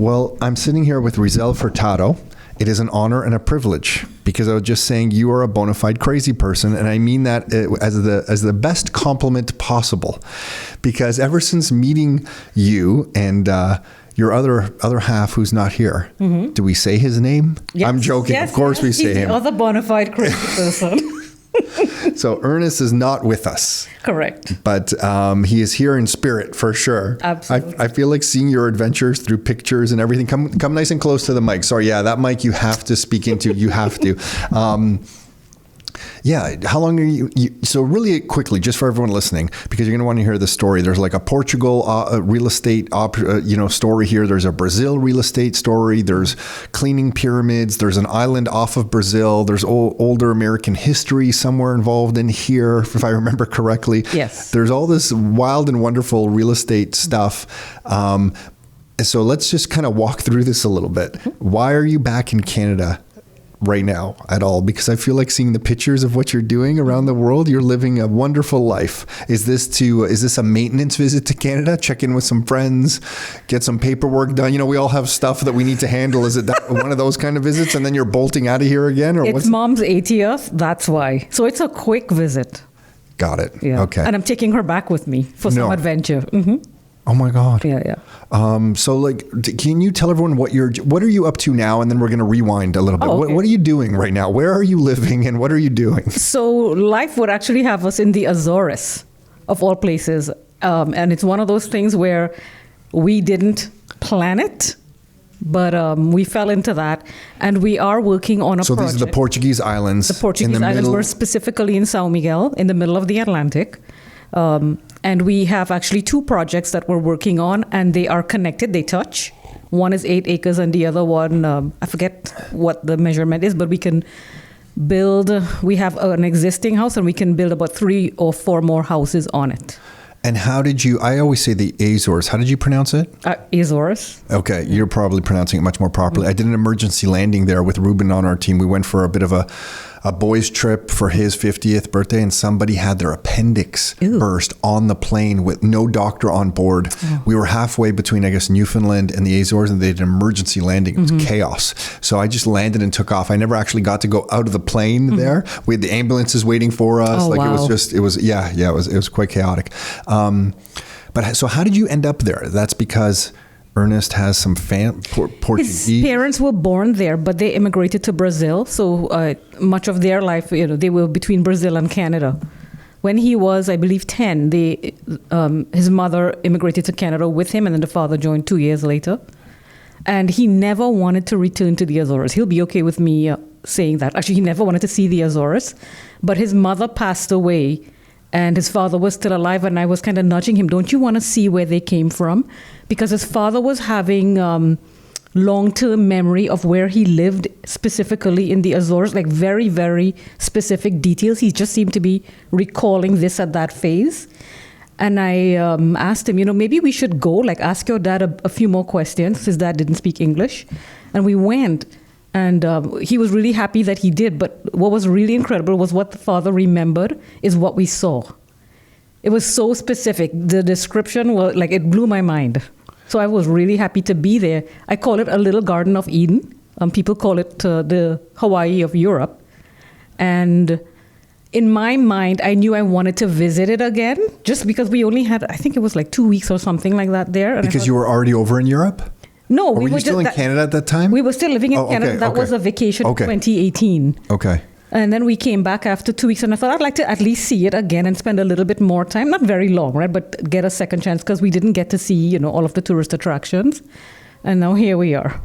Well, I'm sitting here with Risel Furtado. It is an honor and a privilege because I was just saying you are a bona fide crazy person, and I mean that as the best compliment possible. Because ever since meeting you and your other half, who's not here, do we say his name? Yes. I'm joking. Yes, of course we say he's him. the other bona fide crazy person. So Ernest is not with us. Correct. But he is here in spirit for sure. Absolutely. I feel like seeing your adventures through pictures and everything. Come nice and close to the mic. Sorry, yeah, that mic you have to speak into. You have to. Yeah, how long are you? So really quickly, just for everyone listening, because you're going to want to hear the story. There's like a Portugal real estate story here. There's a Brazil real estate story. There's cleaning pyramids. There's an island off of Brazil. There's older American history somewhere involved in here, if I remember correctly. Yes. There's all this wild and wonderful real estate stuff. So let's just kind of walk through this a little bit. Why are you back in Canada right now at all? Because I feel like seeing the pictures of what you're doing around the world, you're living a wonderful life. Is this a maintenance visit to Canada? Check in with some friends, get some paperwork done. You know, we all have stuff that we need to handle. Is it one of those kind of visits and then you're bolting out of here again? Or it's Mom's 80th. That's why. So it's a quick visit. Got it. Yeah. Okay. And I'm taking her back with me for some adventure. Mm-hmm. Oh my God. Yeah. So like, can you tell everyone what are you up to now? And then we're going to rewind a little bit. Okay. What are you doing right now? Where are you living and what are you doing? So life would actually have us in the Azores, of all places. And it's one of those things where we didn't plan it, but we fell into that. And we are working on a project. So these are the Portuguese islands. The Portuguese islands were specifically in São Miguel, in the middle of the Atlantic. And we have actually two projects that we're working on, and they are connected. They touch. One is 8 acres, and the other one, I forget what the measurement is, but we can build. We have an existing house, and we can build about 3 or 4 more houses on it. And how did you, I always say the Azores. How did you pronounce it? Azores. Okay, you're probably pronouncing it much more properly. I did an emergency landing there with Ruben on our team. We went for a bit of a boys trip for his 50th birthday, and somebody had their appendix burst on the plane with no doctor on board. Oh. We were halfway between, I guess, Newfoundland and the Azores, and they did an emergency landing. It was chaos. So I just landed and took off. I never actually got to go out of the plane there. We had the ambulances waiting for us. It was quite chaotic. But so how did you end up there? That's because Ernest has some Portuguese. His parents were born there, but they immigrated to Brazil. So much of their life, they were between Brazil and Canada. When he was, I believe, 10, his mother immigrated to Canada with him, and then the father joined 2 years later. And he never wanted to return to the Azores. He'll be okay with me saying that. Actually, he never wanted to see the Azores. But his mother passed away, and his father was still alive, and I was kind of nudging him, don't you want to see where they came from? Because his father was having long-term memory of where he lived, specifically in the Azores, like very, very specific details. He just seemed to be recalling this at that phase. And I asked him, maybe we should go, like ask your dad a few more questions. His dad didn't speak English. And we went. And he was really happy that he did. But what was really incredible was what the father remembered is what we saw. It was so specific. The description was like, it blew my mind. So I was really happy to be there. I call it a little Garden of Eden. People call it the Hawaii of Europe. And in my mind, I knew I wanted to visit it again, just because we only had, I think it was like 2 weeks or something like that there. And because you were already over in Europe? No, were you still in Canada at that time? We were still living in Canada. That was a vacation in 2018. Okay. And then we came back after 2 weeks, and I thought I'd like to at least see it again and spend a little bit more time. Not very long, right? But get a second chance, because we didn't get to see, all of the tourist attractions. And now here we are.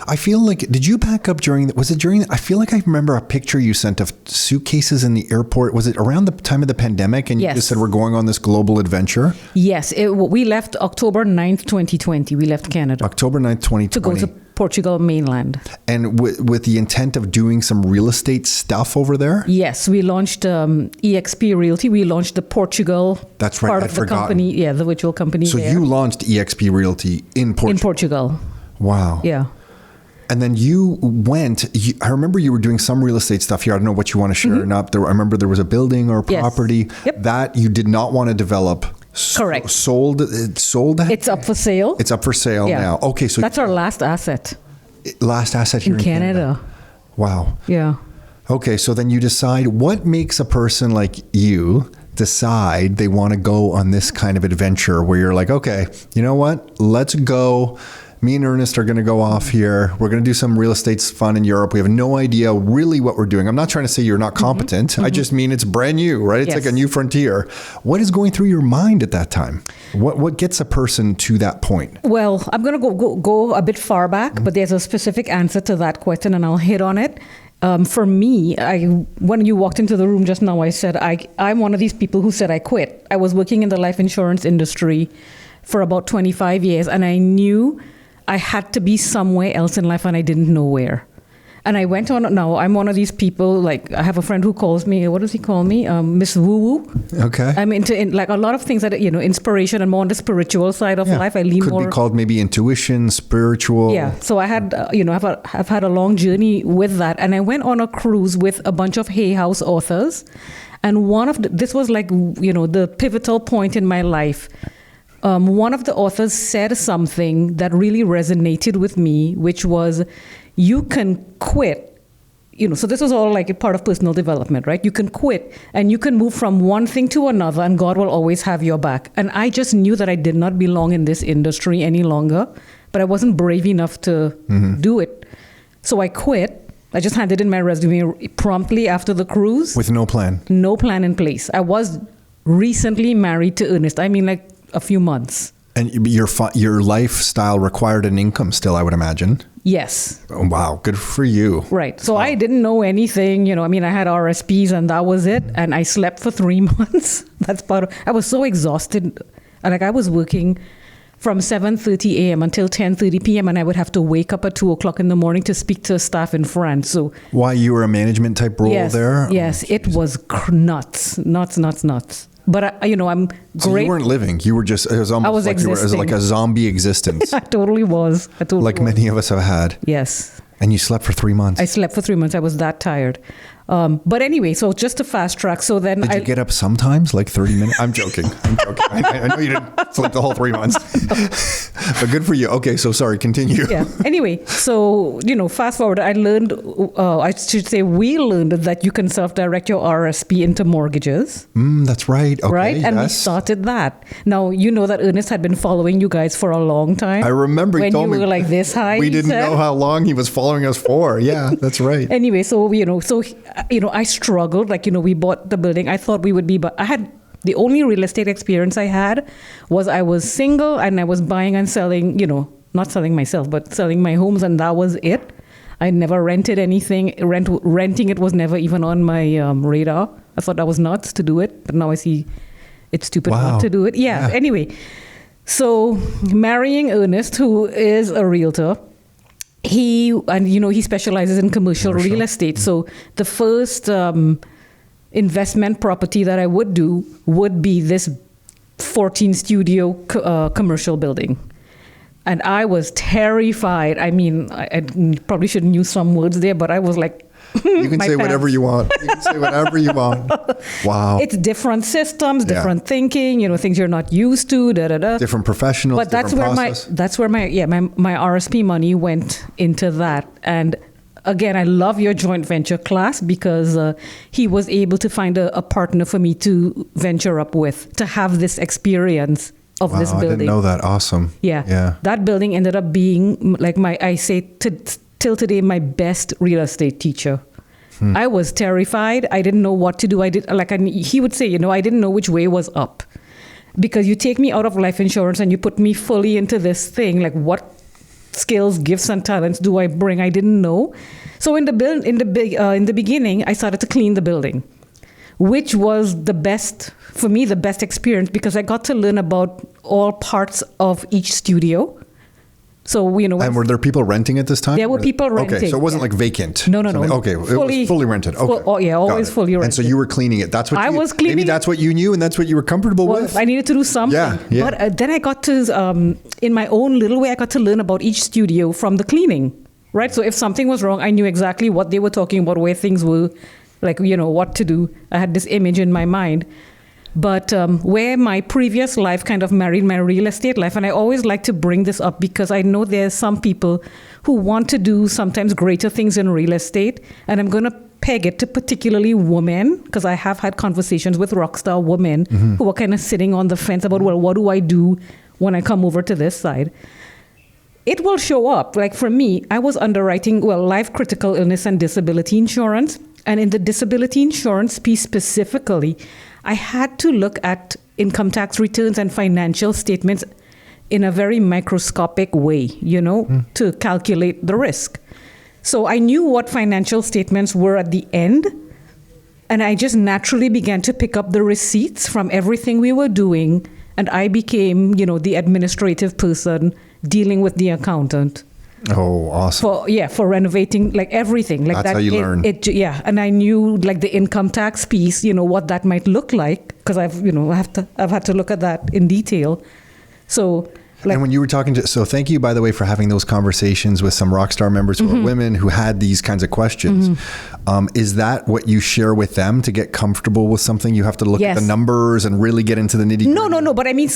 I feel like, did you pack up I feel like I remember a picture you sent of suitcases in the airport. Was it around the time of the pandemic? And you just said, we're going on this global adventure? Yes. We left October 9th, 2020. We left Canada. October 9th, 2020. To go to Portugal mainland. And with the intent of doing some real estate stuff over there? Yes. We launched EXP Realty. We launched the Portugal part of the company. Yeah, the virtual company. So you launched EXP Realty in Portugal? In Portugal. Wow. Yeah. And then you went, I remember you were doing some real estate stuff here. I don't know what you want to share or not. I remember there was a building or a property that you did not want to develop Correct. Sold. It's up for sale. It's up for sale now. Okay, so that's our last asset. Last asset here in Canada. Wow. Yeah. Okay, so then you decide, what makes a person like you decide they want to go on this kind of adventure where you're like, okay, you know what? Let's go. Me and Ernest are going to go off here. We're going to do some real estate fun in Europe. We have no idea really what we're doing. I'm not trying to say you're not competent. I just mean it's brand new, right? It's like a new frontier. What is going through your mind at that time? What gets a person to that point? Well, I'm going to go a bit far back, but there's a specific answer to that question, and I'll hit on it. For me, when you walked into the room just now, I said, I'm one of these people who said I quit. I was working in the life insurance industry for about 25 years, and I knew I had to be somewhere else in life, and I didn't know where. And I went on. Now I'm one of these people. Like, I have a friend who calls me. What does he call me? Miss Woo Woo. Okay. I'm into like a lot of things that inspiration and more on the spiritual side of life. I lean could more. Be called maybe intuition, spiritual. Yeah. So I had I've had a long journey with that, and I went on a cruise with a bunch of Hay House authors, and this was like the pivotal point in my life. One of the authors said something that really resonated with me, which was, you can quit. So this was all like a part of personal development, right? You can quit and you can move from one thing to another, and God will always have your back. And I just knew that I did not belong in this industry any longer, but I wasn't brave enough to do it. So I quit. I just handed in my resume promptly after the cruise. With no plan? No plan in place. I was recently married to Ernest. I mean, like, a few months. And your lifestyle required an income still, I would imagine. Yes. Oh, wow. Good for you. Right. So I didn't know anything. I had RSPs and that was it. And I slept for 3 months. I was so exhausted. Like, I was working from 7:30 a.m. until 10:30 p.m. and I would have to wake up at 2 o'clock in the morning to speak to staff in France. So why, you were a management type role there? Yes. It was nuts. But I'm great. So you weren't living. You were just. It was almost like existing. You were like a zombie existence. I totally was. Like many of us have had. Yes. And you slept for 3 months. I slept for 3 months. I was that tired. But anyway, so just to fast track. So then Did you get up sometimes, like 30 minutes? I'm joking. I know you didn't sleep the whole 3 months. But good for you. Okay, so sorry, continue. Yeah. Anyway, so, fast forward, I learned, we learned that you can self-direct your RSP into mortgages. That's right. Okay, right? And we started that. Now, you know that Ernest had been following you guys for a long time. I remember he told me. When you were like this high. We didn't know how long he was following us for. Yeah, that's right. Anyway, so, I struggled. Like, we bought the building. I thought we would be, but I had the only real estate experience I had was I was single and I was buying and selling, not selling myself, but selling my homes, and that was it. I never rented anything. Renting it was never even on my radar. I thought that was nuts to do it, but now I see it's stupid not to do it. Yeah. Anyway, so marrying Ernest, who is a realtor, he specializes in commercial real estate. So the first investment property that I would do would be this 14 studio commercial building. And I was terrified. I mean, I probably shouldn't use some words there, but I was like, you can say whatever you want. You can say whatever you want. Wow. It's different systems, different thinking, things you're not used to, Different professionals, but that's where my RSP money went into that. And again, I love your joint venture class because he was able to find a partner for me to venture up with, to have this experience of this building. I didn't know that. Awesome. Yeah. That building ended up being like till today, my best real estate teacher. I was terrified. I didn't know what to do. He would say, I didn't know which way was up, because you take me out of life insurance and you put me fully into this thing. Like, what skills, gifts, and talents do I bring? I didn't know. So in the beginning, I started to clean the building, which was the best experience, because I got to learn about all parts of each studio. So, and were there people renting at this time? There were people renting. Okay, so it wasn't like vacant. No. Okay, it was fully rented. Okay. Always fully rented. And so you were cleaning it. I was cleaning. Maybe that's what you knew and that's what you were comfortable with. I needed to do something. Yeah. But then I got to, in my own little way, I got to learn about each studio from the cleaning, right? So if something was wrong, I knew exactly what they were talking about, where things were, like, what to do. I had this image in my mind. But where my previous life kind of married my real estate life, and I always like to bring this up because I know there's some people who want to do sometimes greater things in real estate, and I'm going to peg it to particularly women, because I have had conversations with rock star women who are kind of sitting on the fence about, well, what do I do when I come over to this side? It will show up. Like for me, I was underwriting, life critical illness and disability insurance. And in the disability insurance piece specifically, I had to look at income tax returns and financial statements in a very microscopic way, to calculate the risk. So I knew what financial statements were at the end, and I just naturally began to pick up the receipts from everything we were doing, and I became, the administrative person dealing with the accountant. Oh, awesome. For renovating, like everything. Like That's how you learn. And I knew like the income tax piece, what that might look like, because I've had to look at that in detail. So and when you were talking so thank you, by the way, for having those conversations with some Rockstar members who are women who had these kinds of questions. Is that what you share with them to get comfortable with something? You have to look at the numbers and really get into the nitty gritty? No. But I mean,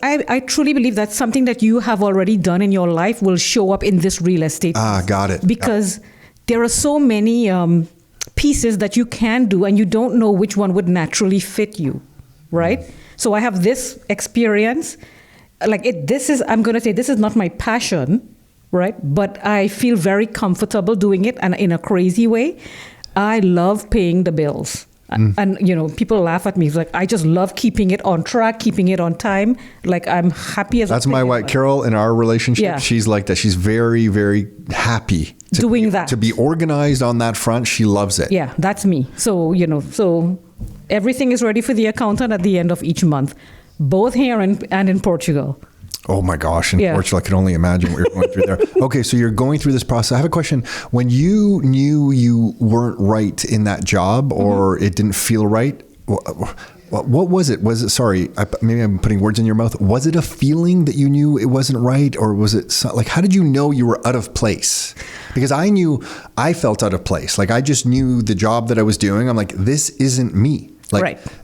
I truly believe that something that you have already done in your life will show up in this real estate piece. Got it. Because there are so many pieces that you can do, and you don't know which one would naturally fit you, right? So I have this experience. I'm going to say this is not my passion, right? But I feel very comfortable doing it, and in a crazy way. I love paying the bills. And, people laugh at me. It's like, I just love keeping it on track, keeping it on time. Like, I'm happy as That's my wife, Carol, in our relationship. Yeah. She's like that. She's very, very happy doing that. To be organized on that front. She loves it. Yeah, that's me. So, so everything is ready for the accountant at the end of each month, both here and in Portugal. Oh my gosh, in Portugal, I can only imagine what you're going through there. Okay, so you're going through this process. I have a question. When you knew you weren't right in that job, or it didn't feel right, what was it? Maybe I'm putting words in your mouth. Was it a feeling that you knew it wasn't right, or was it how did you know you were out of place? Because I knew I felt out of place. Like I just knew the job that I was doing. I'm like, this isn't me.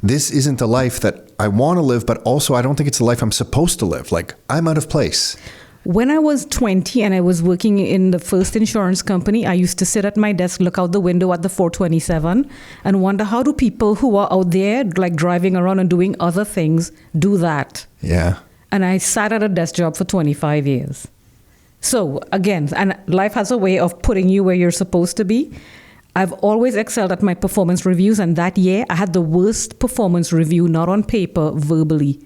This isn't the life that I want to live, but also I don't think it's the life I'm supposed to live. Like, I'm out of place. When I was 20 and I was working in the first insurance company, I used to sit at my desk, look out the window at the 427 and wonder, how do people who are out there, like driving around and doing other things, do that? Yeah. And I sat at a desk job for 25 years. So again, and life has a way of putting you where you're supposed to be. I've always excelled at my performance reviews, and that year I had the worst performance review, not on paper, verbally.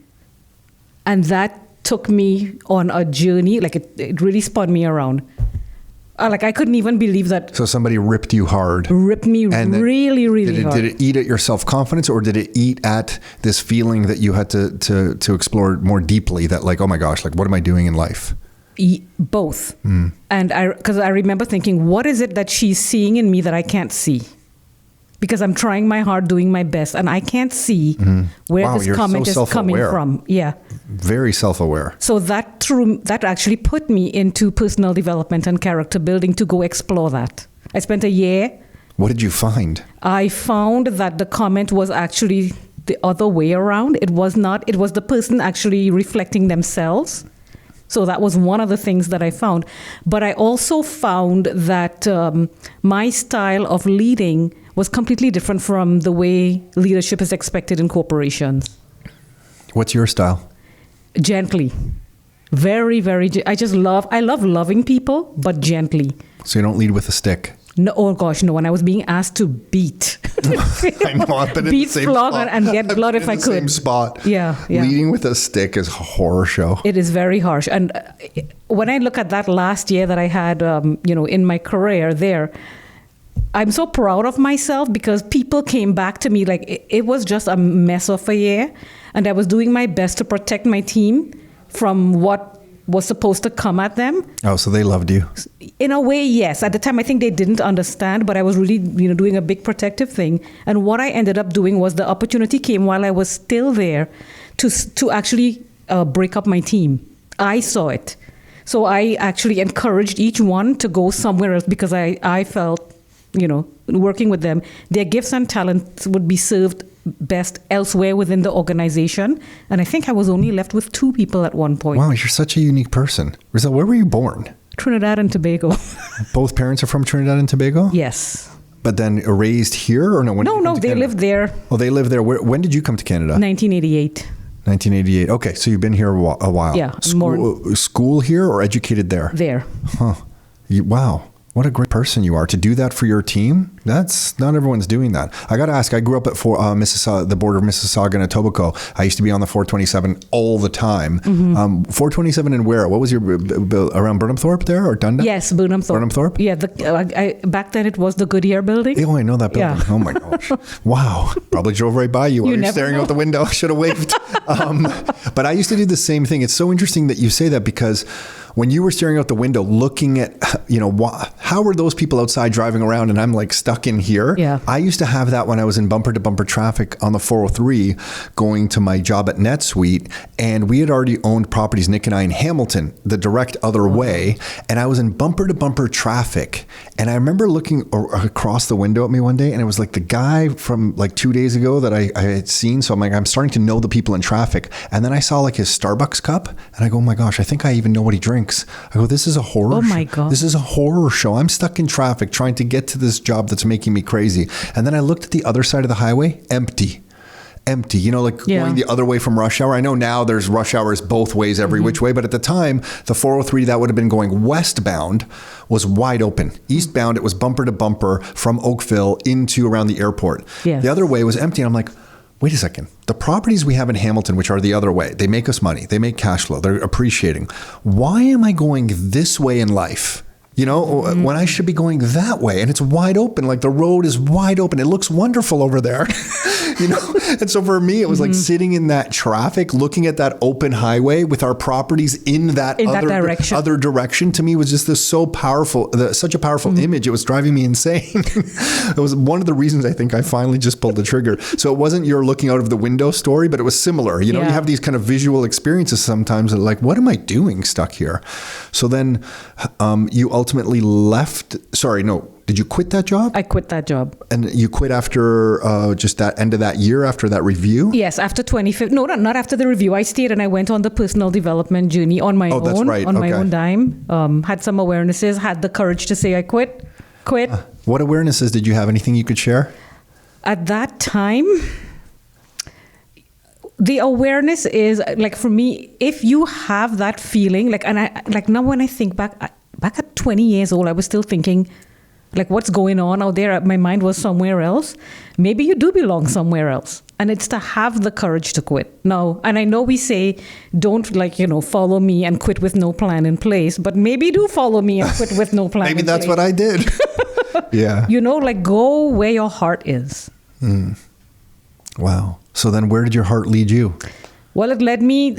And that took me on a journey, like it really spun me around. I couldn't even believe that. So somebody ripped you hard. Ripped me really, really hard. Did it eat at your self-confidence, or did it eat at this feeling that you had to explore more deeply, that like, oh my gosh, like what am I doing in life? Both. And because I remember thinking, what is it that she's seeing in me that I can't see? Because I'm trying my hard, doing my best, and I can't see where this comment is coming from. Yeah. Very self-aware. So that actually put me into personal development and character building to go explore that. I spent a year. What did you find? I found that the comment was actually the other way around. It was not. It was the person actually reflecting themselves. So that was one of the things that I found. But I also found that my style of leading was completely different from the way leadership is expected in corporations. What's your style? Gently. Very, very. I love loving people, but gently. So you don't lead with a stick? No, oh gosh, no. When I was being asked to beat. I know, I've been in the same flog spot. And get blood if I could. Same spot. Yeah. Leading with a stick is a horror show. It is very harsh. And when I look at that last year that I had, in my career there, I'm so proud of myself because people came back to me like it was just a mess of a year. And I was doing my best to protect my team from what was supposed to come at them. Oh, so they loved you. In a way, yes. At the time, I think they didn't understand, but I was really, doing a big protective thing. And what I ended up doing was the opportunity came while I was still there to actually break up my team. I saw it. So I actually encouraged each one to go somewhere else because I felt, working with them, their gifts and talents would be served best elsewhere within the organization. And I think I was only left with 2 people at one point. Wow, you're such a unique person. Risel, where were you born? Trinidad and Tobago. Both parents are from Trinidad and Tobago? Yes. But then raised here or no? When did you come to they Canada? lived there. Oh, they lived there. When did you come to Canada? 1988. 1988. Okay, so you've been here a while. Yeah, School here or educated there? There. Huh. Wow. What a great person you are to do that for your team. That's not everyone's doing that. I got to ask, I grew up at Mississauga, the border of Mississauga and Etobicoke. I used to be on the 427 all the time. 427 and where? What was your, around Burnhamthorpe there or Dundas? Yes, Burnhamthorpe. Burnhamthorpe? Yeah, back then it was the Goodyear building. Oh, I know that building. Yeah. Oh my gosh. Wow. Probably drove right by you while you're staring out the window. Should have waved. But I used to do the same thing. It's so interesting that you say that because when you were staring out the window, looking at, how were those people outside driving around and I'm like stuck in here? Yeah. I used to have that when I was in bumper to bumper traffic on the 403 going to my job at NetSuite. And we had already owned properties, Nick and I, in Hamilton, the direct other way. And I was in bumper to bumper traffic. And I remember looking across the window at me one day and it was like the guy from like 2 days ago that I had seen. So I'm like, I'm starting to know the people in traffic. And then I saw like his Starbucks cup and I go, oh my gosh, I think I even know what he drinks. I go, this is a horror. Oh my God. This is a horror show. I'm stuck in traffic trying to get to this job that's making me crazy. And then I looked at the other side of the highway, empty, going the other way from rush hour. I know now there's rush hours both ways, every which way. But at the time, the 403 that would have been going westbound was wide open. Eastbound, it was bumper to bumper from Oakville into around the airport. Yes. The other way was empty. And I'm like, wait a second. The properties we have in Hamilton, which are the other way, they make us money. They make cash flow. They're appreciating. Why am I going this way in life? When I should be going that way and it's wide open, like the road is wide open. It looks wonderful over there, And so for me, it was like sitting in that traffic, looking at that open highway with our properties in that other direction to me was just such a powerful image. It was driving me insane. It was one of the reasons I think I finally just pulled the trigger. So it wasn't your looking out of the window story, but it was similar. You have these kind of visual experiences sometimes that like, what am I doing stuck here? So then you ultimately left. Did you quit that job? I quit that job. And you quit after just that end of that year, after that review? Yes, after 2015. No, not after the review. I stayed and I went on the personal development journey on my own. That's right. On my own dime. Had some awarenesses, had the courage to say I quit. What awarenesses did you have? Anything you could share? At that time, the awareness is like for me, if you have that feeling, now when I think back at 20 years old, I was still thinking, like, what's going on out there? My mind was somewhere else. Maybe you do belong somewhere else. And it's to have the courage to quit. Now, and I know we say, don't follow me and quit with no plan in place, but maybe do follow me and quit with no plan in place. Maybe that's what I did. Yeah. Go where your heart is. Wow. So then where did your heart lead you? Well, it led me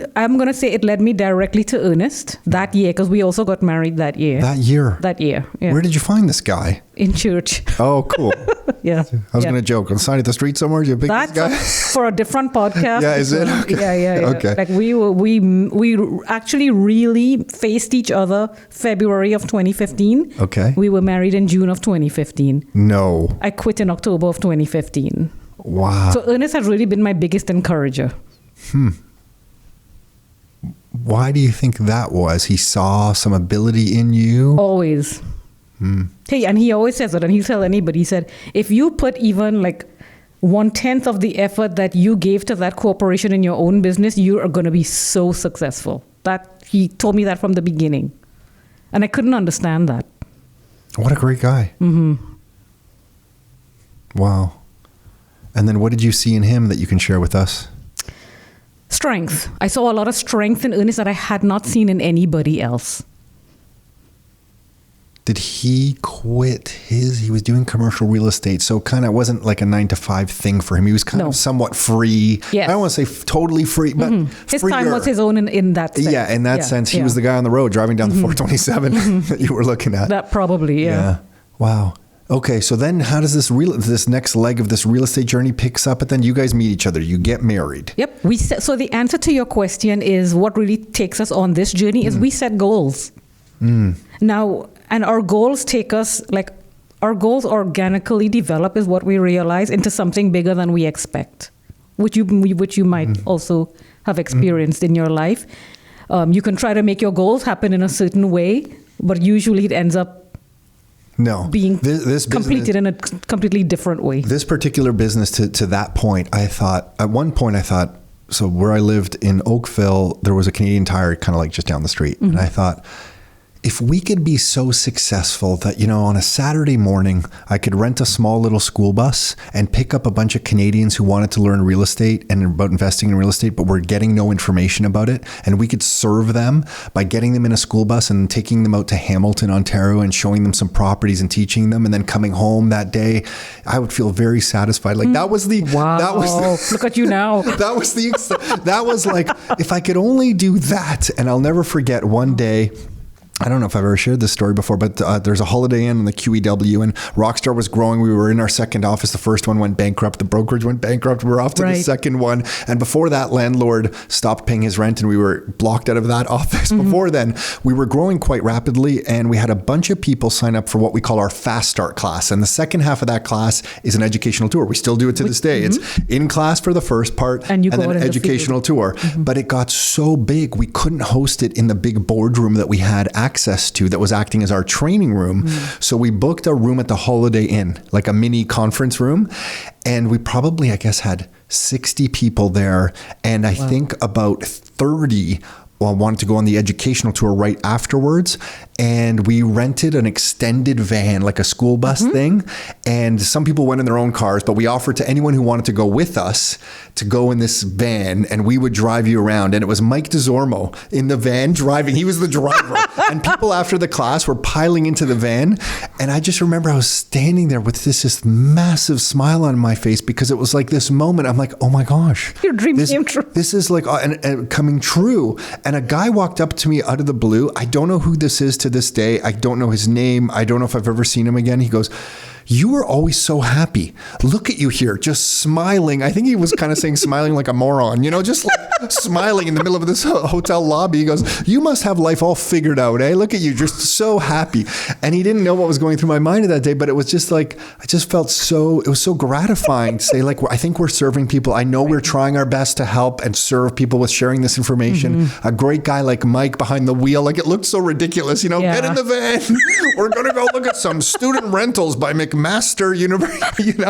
directly to Ernest that year because we also got married that year. That year? That year, yeah. Where did you find this guy? In church. Oh, cool. Yeah. I was going to joke. On the side of the street somewhere, you pick this guy? For a different podcast. Yeah, is it? Okay. Yeah. Okay. Like we actually really faced each other February of 2015. Okay. We were married in June of 2015. No. I quit in October of 2015. Wow. So Ernest has really been my biggest encourager. Why do you think that was? He saw some ability in you? Always. Hey, and he always says it, and he'll tell anybody, he said, if you put even like 1/10 of the effort that you gave to that corporation in your own business, you are going to be so successful. He told me that from the beginning. And I couldn't understand that. What a great guy. Wow. And then what did you see in him that you can share with us? Strength. I saw a lot of strength in Ernest that I had not seen in anybody else. Did he quit he was doing commercial real estate, so kind of wasn't like a 9-to-5 thing for him. He was kind of somewhat free. Yes. I don't want to say totally free, but his freer. time was his own in that sense. Yeah, in that sense, he was the guy on the road driving down the 427 that you were looking at. That probably, yeah. Wow. Okay, so then how does this next leg of this real estate journey picks up? But then you guys meet each other, you get married. Yep. So the answer to your question is what really takes us on this journey is we set goals. Now, and our goals our goals organically develop is what we realize into something bigger than we expect. which you might also have experienced in your life. You can try to make your goals happen in a certain way, but usually it ends up being this completed in a completely different way. This particular business, to that point, at one point I thought, so where I lived in Oakville, there was a Canadian Tire kind of like just down the street. And I thought, if we could be so successful that, on a Saturday morning, I could rent a small little school bus and pick up a bunch of Canadians who wanted to learn real estate and about investing in real estate, but were getting no information about it. And we could serve them by getting them in a school bus and taking them out to Hamilton, Ontario, and showing them some properties and teaching them. And then coming home that day, I would feel very satisfied. Like that was the, wow. That was look at you now. That was like, if I could only do that. And I'll never forget one day, I don't know if I've ever shared this story before, but there's a Holiday Inn in the QEW, and Rockstar was growing. We were in our second office. The first one went bankrupt. The brokerage went bankrupt. We were off to the second one. And before that, landlord stopped paying his rent and we were blocked out of that office. Before then, we were growing quite rapidly, and we had a bunch of people sign up for what we call our Fast Start class. And the second half of that class is an educational tour. We still do it to this day. It's in class for the first part and then an educational tour. But it got so big, we couldn't host it in the big boardroom that we had access to that was acting as our training room. So we booked a room at the Holiday Inn, like a mini conference room. And we probably, I guess, had 60 people there. And I think about 30 wanted to go on the educational tour right afterwards. And we rented an extended van, like a school bus thing. And some people went in their own cars, but we offered to anyone who wanted to go with us to go in this van, and we would drive you around. And it was Mike DeZormo in the van driving. He was the driver. And people after the class were piling into the van. And I just remember I was standing there with this massive smile on my face, because it was like this moment. I'm like, oh my gosh. Your dream came true. This is like and coming true. And a guy walked up to me out of the blue. I don't know who this is to this day. I don't know his name. I don't know if I've ever seen him again. He goes, "You were always so happy. Look at you here, just smiling." I think he was kind of saying smiling like a moron, just like smiling in the middle of this hotel lobby. He goes, "You must have life all figured out, eh? Look at you, just so happy." And he didn't know what was going through my mind that day, but it was just like, I just felt it was so gratifying to say, like, I think we're serving people. I know we're trying our best to help and serve people with sharing this information. A great guy like Mike behind the wheel, like it looked so ridiculous, get in the van. We're going to go look at some student rentals by McMaster University,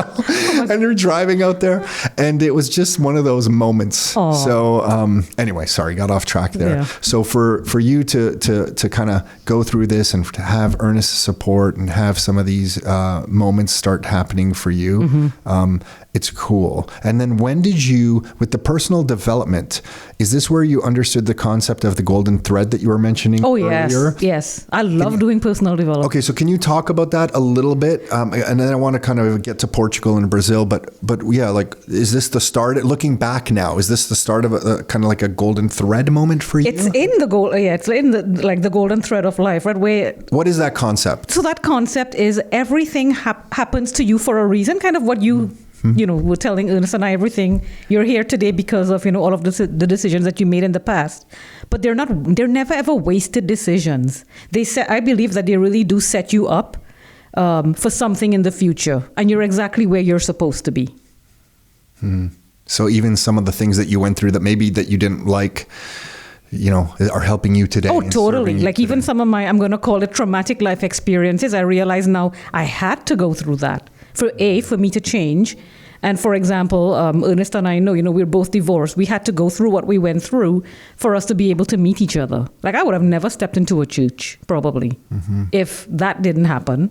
and you're driving out there. And it was just one of those moments. Aww. So anyway, sorry, got off track there. Yeah. So for you to kind of go through this and to have Ernest's support and have some of these moments start happening for you, it's cool. And then when did you, with the personal development, is this where you understood the concept of the golden thread that you were mentioning earlier? Yes. I love doing personal development. Okay, so can you talk about that a little bit? And then I want to kind of get to Portugal and Brazil, but yeah, like, is this the start, looking back now, is this the start of a kind of like a golden thread moment for you? It's in the golden thread of life, right? What is that concept? So that concept is everything happens to you for a reason, kind of what you we're telling Ernest and I everything. You're here today because of, all of the decisions that you made in the past. But they're never ever wasted decisions. I believe that they really do set you up for something in the future. And you're exactly where you're supposed to be. So even some of the things that you went through that maybe that you didn't like, are helping you today. Oh, totally. Like even some of my, I'm going to call it traumatic life experiences. I realize now I had to go through that for me to change. And for example, Ernest and I know, we're both divorced. We had to go through what we went through for us to be able to meet each other. Like I would have never stepped into a church, probably, if that didn't happen.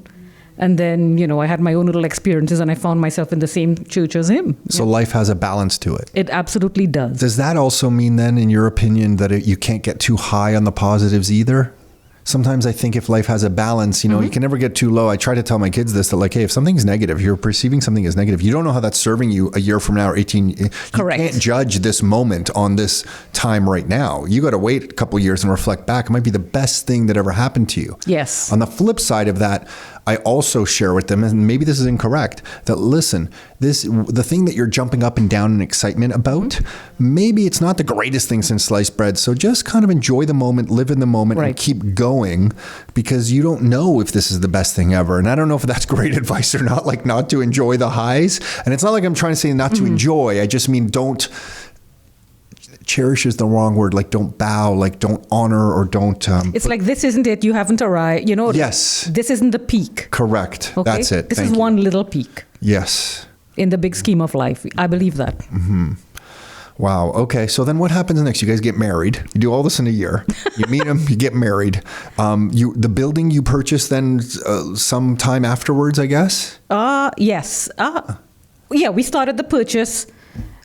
And then, I had my own little experiences and I found myself in the same church as him. So life has a balance to it. It absolutely does. Does that also mean then, in your opinion, that you can't get too high on the positives either? Sometimes I think if life has a balance, you can never get too low. I try to tell my kids this, that like, hey, if something's negative, you're perceiving something as negative, you don't know how that's serving you a year from now or 18. Correct. You can't judge this moment on this time right now. You got to wait a couple of years and reflect back. It might be the best thing that ever happened to you. Yes. On the flip side of that, I also share with them, and maybe this is incorrect, that listen, the thing that you're jumping up and down in excitement about, maybe it's not the greatest thing since sliced bread. So just kind of enjoy the moment, live in the moment, and keep going, because you don't know if this is the best thing ever. And I don't know if that's great advice or not, like not to enjoy the highs. And it's not like I'm trying to say not to enjoy. I just mean don't. Cherish is the wrong word. Like don't bow, like don't honor, or don't. It's like, this isn't it. You haven't arrived. You know. Yes. This isn't the peak. Correct. Okay? That's it. This is one little peak. Yes. In the big scheme of life, I believe that. Mm-hmm. Wow. Okay. So then what happens next? You guys get married. You do all this in a year. You meet them, you get married. The building you purchased then some time afterwards, I guess? Yes. Yeah, we started the purchase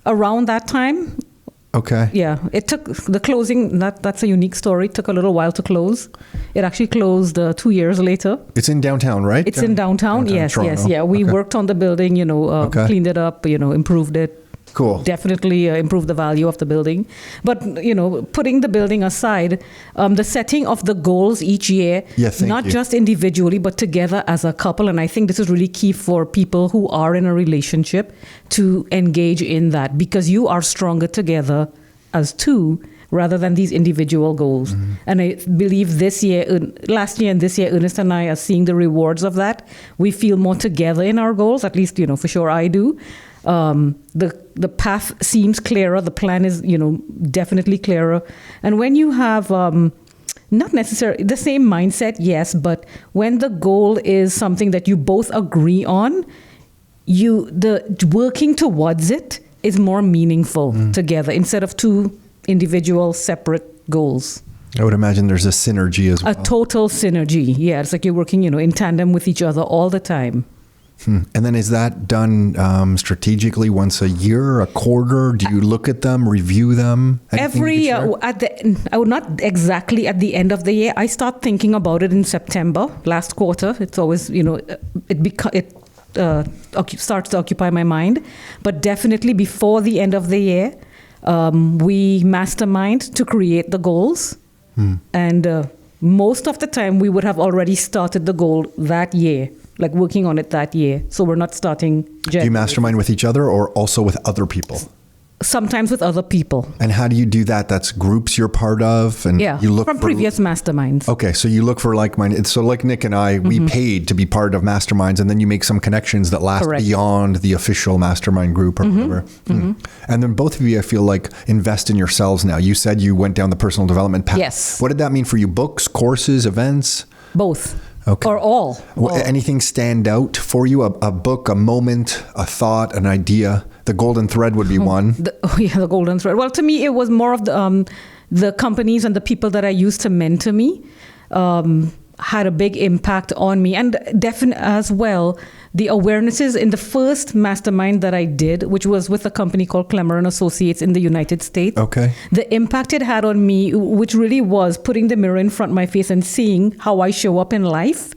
around that time. Okay. Yeah. It took the closing. That's a unique story. It took a little while to close. It actually closed 2 years later. It's in downtown, right? It's in downtown. Yes. Toronto. Yes. Yeah. We worked on the building, cleaned it up, improved it. Cool. Definitely improve the value of the building. But, putting the building aside, the setting of the goals each year, not just individually, but together as a couple. And I think this is really key for people who are in a relationship to engage in that, because you are stronger together as two rather than these individual goals. Mm-hmm. And I believe last year and this year, Ernest and I are seeing the rewards of that. We feel more together in our goals, at least, for sure I do. The path seems clearer. The plan is, definitely clearer. And when you have not necessarily the same mindset, yes, but when the goal is something that you both agree on, the working towards it is more meaningful together instead of two individual separate goals. I would imagine there's a synergy as well. A total synergy. Yeah, it's like you're working, in tandem with each other all the time. And then is that done strategically once a year, a quarter? Do you look at them, review them? Every year, I would not exactly at the end of the year. I start thinking about it in September, last quarter. It's always, it starts to occupy my mind. But definitely before the end of the year, we mastermind to create the goals. And most of the time, we would have already started the goal that year. Like working on it that year. So we're not starting January. Do you mastermind with each other or also with other people? Sometimes with other people. And how do you do that? That's groups you're part of? And you look from previous masterminds. Okay, so you look for like-minded. So like Nick and I, we paid to be part of masterminds, and then you make some connections that last beyond the official mastermind group or whatever. And then both of you, I feel like, invest in yourselves now. You said you went down the personal development path. Yes. What did that mean for you? Books, courses, events? Both. Okay. Or all. Anything stand out for you? A book, a moment, a thought, an idea? The golden thread would be one. The golden thread. Well, to me, it was more of the companies and the people that I used to mentor me had a big impact on me. And definitely as well, the awarenesses in the first mastermind that I did, which was with a company called Clemmer & Associates in the United States. Okay. The impact it had on me, which really was putting the mirror in front of my face and seeing how I show up in life.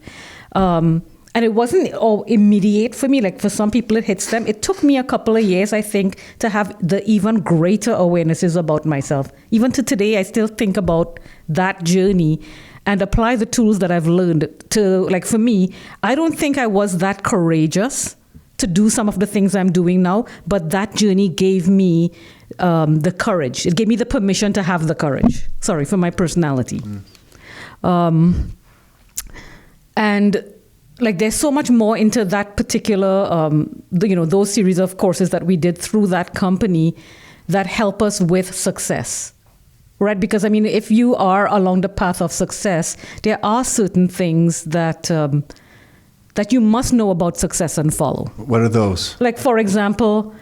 And it wasn't all immediate for me. Like for some people, it hits them. It took me a couple of years, I think, to have the even greater awarenesses about myself. Even to today, I still think about that journey and apply the tools that I've learned to, like for me, I don't think I was that courageous to do some of the things I'm doing now, but that journey gave me the courage. It gave me the permission to have the courage. Sorry, for my personality. And like there's so much more into that particular, those series of courses that we did through that company that help us with success. Right, because I mean, if you are along the path of success, there are certain things that that you must know about success and follow. What are those? Like, for example,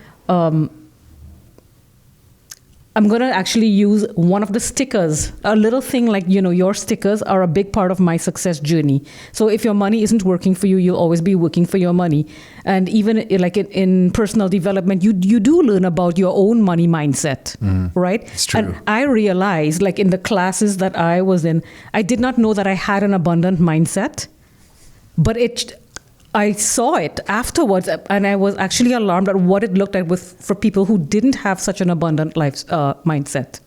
I'm going to actually use one of the stickers, a little thing like, your stickers are a big part of my success journey. So if your money isn't working for you, you'll always be working for your money. And even like in personal development, you do learn about your own money mindset, right? It's true. And I realized, like in the classes that I was in, I did not know that I had an abundant mindset, but I saw it afterwards, and I was actually alarmed at what it looked like for people who didn't have such an abundant life mindset,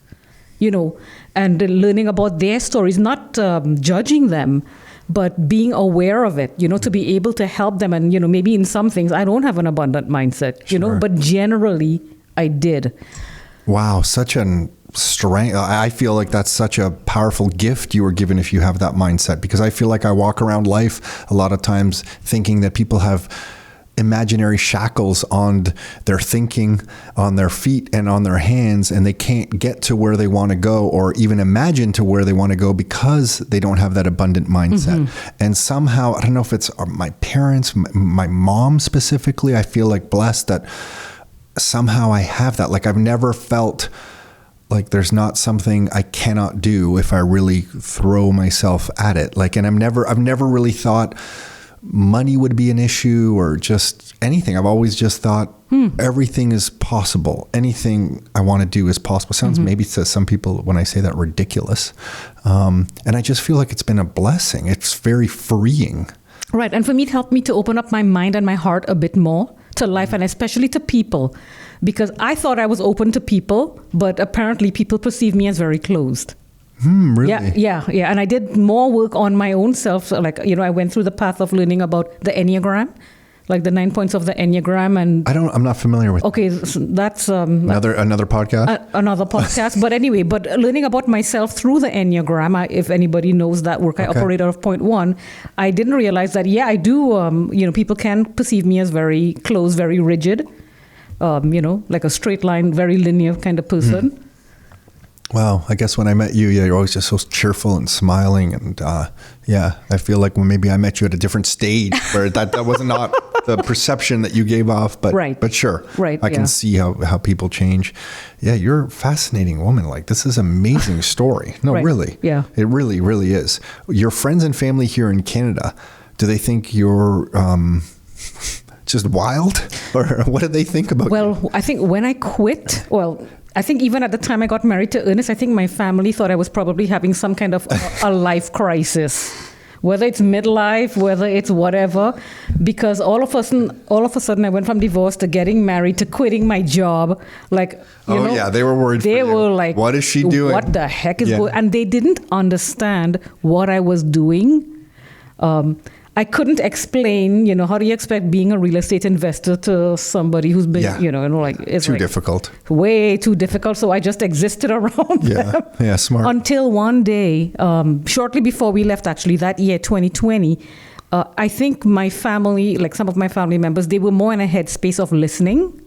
and learning about their stories, not judging them, but being aware of it, to be able to help them. And, maybe in some things I don't have an abundant mindset, but generally I did. Wow, such an strength. I feel like that's such a powerful gift you were given if you have that mindset, because I feel like I walk around life a lot of times thinking that people have imaginary shackles on their thinking, on their feet and on their hands, and they can't get to where they want to go or even imagine to where they want to go because they don't have that abundant mindset. And somehow, I don't know if it's my parents, my mom specifically, I feel like blessed that somehow I have that. Like I've never felt like there's not something I cannot do if I really throw myself at it. Like, and I've never really thought money would be an issue or just anything. I've always just thought everything is possible. Anything I want to do is possible. Sounds maybe to some people when I say that ridiculous. And I just feel like it's been a blessing. It's very freeing. Right. And for me, it helped me to open up my mind and my heart a bit more to life and especially to people, because I thought I was open to people, but apparently people perceive me as very closed. Really? Yeah. And I did more work on my own self. So like, I went through the path of learning about the Enneagram, like the 9 points of the Enneagram. And I'm not familiar with. Okay, so that's another podcast. Another podcast. But anyway, learning about myself through the Enneagram. If anybody knows that work, I operate out of point 1. I didn't realize that. Yeah, I do. People can perceive me as very close, very rigid. Like a straight line, very linear kind of person. Well, I guess when I met you, you're always just so cheerful and smiling. And I feel like maybe I met you at a different stage where that was not the perception that you gave off. But right. But sure, right, I can see how people change. Yeah, you're a fascinating woman. Like, this is an amazing story. No, right. Really. Yeah. It really, really is. Your friends and family here in Canada, do they think you're just wild? Or what do they think about you? Well, I think when I quit, I think even at the time I got married to Ernest, I think my family thought I was probably having some kind of a life crisis, whether it's midlife, whether it's whatever, because all of a sudden I went from divorce to getting married to quitting my job. Like, they were worried. They were like, what is she doing? What the heck is going on? And they didn't understand what I was doing. I couldn't explain, how do you expect being a real estate investor to somebody who's been, it's too difficult. Way too difficult. So I just existed around them. Yeah, smart. Until one day, shortly before we left, actually, that year, 2020, I think my family, like some of my family members, they were more in a headspace of listening.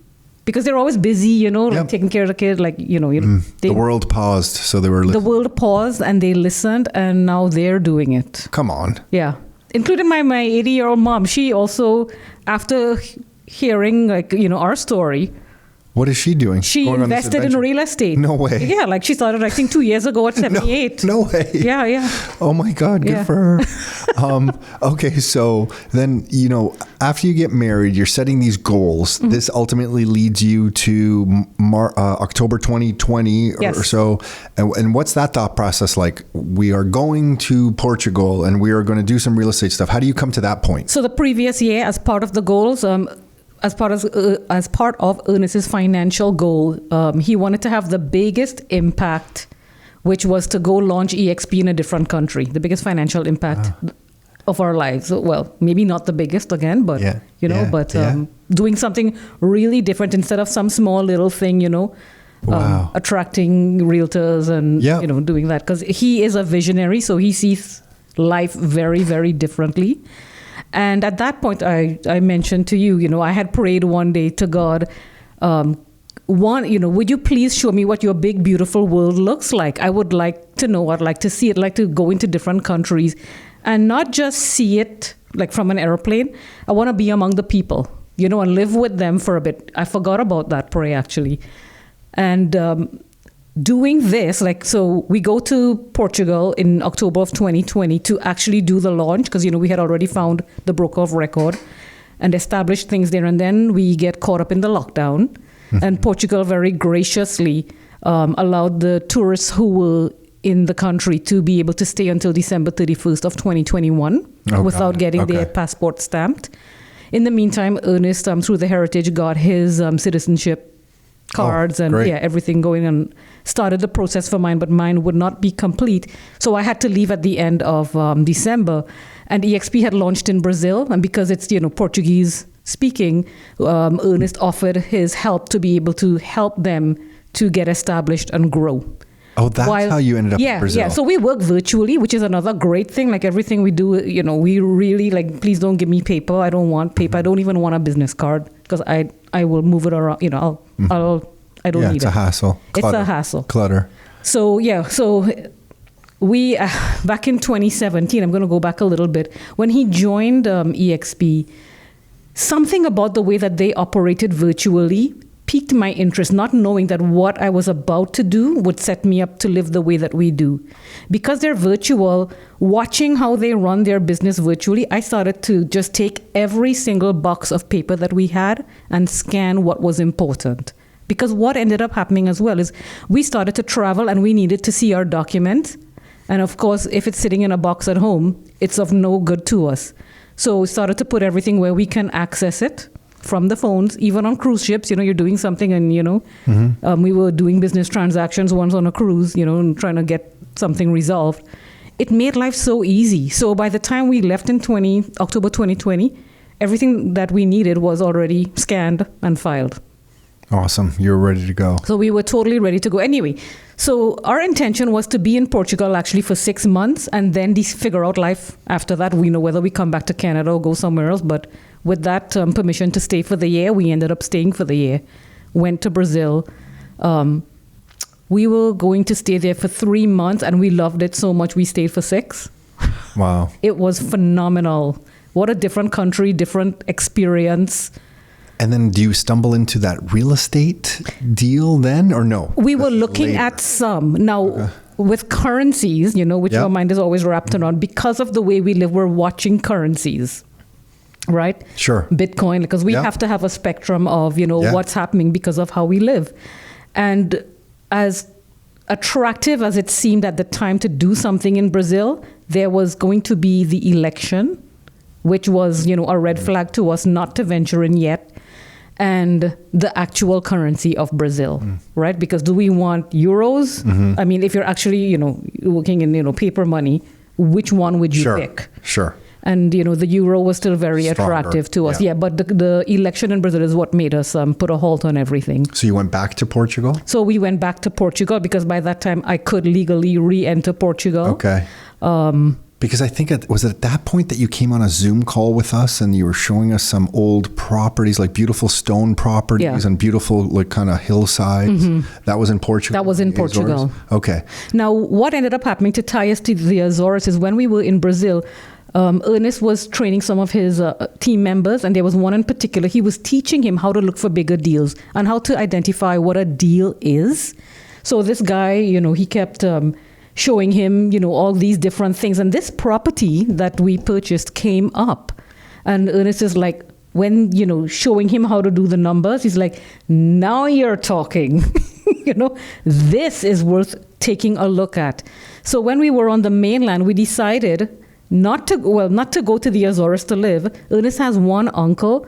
Because they're always busy, like taking care of the kid, the world paused, so they were listening. The world paused and they listened, and now they're doing it. Come on. Yeah. Including my 80-year-old mom. She also, after hearing our story, what is she doing? She invested in real estate. No way. Yeah, like she started, I think, 2 years ago at 78. No way. Yeah. Oh my God, good for her. Okay, so then, after you get married, you're setting these goals. Mm-hmm. This ultimately leads you to October 2020 or so. And what's that thought process like? We are going to Portugal and we are going to do some real estate stuff. How do you come to that point? So the previous year, as part of the goals, as part of Ernest's financial goal, he wanted to have the biggest impact, which was to go launch EXP in a different country, the biggest financial impact of our lives. Well, maybe not the biggest again, but, doing something really different instead of some small little thing, attracting realtors and, doing that. Because he is a visionary, so he sees life very, very differently. And at that point, I mentioned to you, I had prayed one day to God, would you please show me what your big, beautiful world looks like? I would like to know, I'd like to see it, like to go into different countries and not just see it like from an airplane. I want to be among the people, and live with them for a bit. I forgot about that prayer actually. And doing this, so we go to Portugal in October of 2020 to actually do the launch because, we had already found the broker of record and established things there. And then we get caught up in the lockdown. Mm-hmm. And Portugal very graciously allowed the tourists who were in the country to be able to stay until December 31st of 2021 without getting their passport stamped. In the meantime, Ernest, through the Heritage, got his citizenship cards and great. everything going, and started the process for mine, but mine would not be complete. So I had to leave at the end of December, and EXP had launched in Brazil, and because it's Portuguese speaking, Ernest offered his help to be able to help them to get established and grow. Oh, that's how you ended up in Brazil. Yeah, so we work virtually, which is another great thing. Like everything we do, we really please don't give me paper. I don't want paper. I don't even want a business card because I will move it around. I don't need it. It's a hassle. It's a hassle. Clutter. So we, back in 2017, I'm going to go back a little bit. When he joined EXP, something about the way that they operated virtually piqued my interest, not knowing that what I was about to do would set me up to live the way that we do. Because they're virtual, watching how they run their business virtually, I started to just take every single box of paper that we had and scan what was important. Because what ended up happening as well is we started to travel and we needed to see our document. And of course, if it's sitting in a box at home, it's of no good to us. So we started to put everything where we can access it from the phones, even on cruise ships. You're doing something and, we were doing business transactions once on a cruise, and trying to get something resolved. It made life so easy. So by the time we left in October 2020, everything that we needed was already scanned and filed. Awesome. You're ready to go. So we were totally ready to go. Anyway, so our intention was to be in Portugal actually for 6 months and then figure out life after that. We know whether we come back to Canada or go somewhere else. But with that permission to stay for the year, we ended up staying for the year. Went to Brazil. We were going to stay there for 3 months and we loved it so much we stayed for 6. Wow. It was phenomenal. What a different country, different experience. And then do you stumble into that real estate deal then or no? We were looking at some. Now, with currencies, which our mind is always wrapped around, because of the way we live, we're watching currencies, right? Sure. Bitcoin, because we have to have a spectrum of, what's happening because of how we live. And as attractive as it seemed at the time to do something in Brazil, there was going to be the election, which was, a red flag to us not to venture in yet. And the actual currency of Brazil, right? Because do we want euros? I mean, if you're actually, working in, paper money, which one would you pick? Sure. And, the euro was still very Stronger. attractive to us. Yeah, but the election in Brazil is what made us put a halt on everything. So you went back to Portugal? So we went back to Portugal because by that time I could legally re-enter Portugal. Okay. Because I think was it at that point that you came on a Zoom call with us and you were showing us some old properties, like beautiful stone properties and beautiful kind of hillsides. That was in Portugal? That was in Portugal. Azores? Okay. Now, what ended up happening to tie us to the Azores is when we were in Brazil, Ernest was training some of his team members, and there was one in particular. He was teaching him how to look for bigger deals and how to identify what a deal is. So this guy, he kept showing him, all these different things. And this property that we purchased came up. And Ernest is like, when, showing him how to do the numbers, he's like, now you're talking. This is worth taking a look at. So when we were on the mainland, we decided not to go to the Azores to live. Ernest has one uncle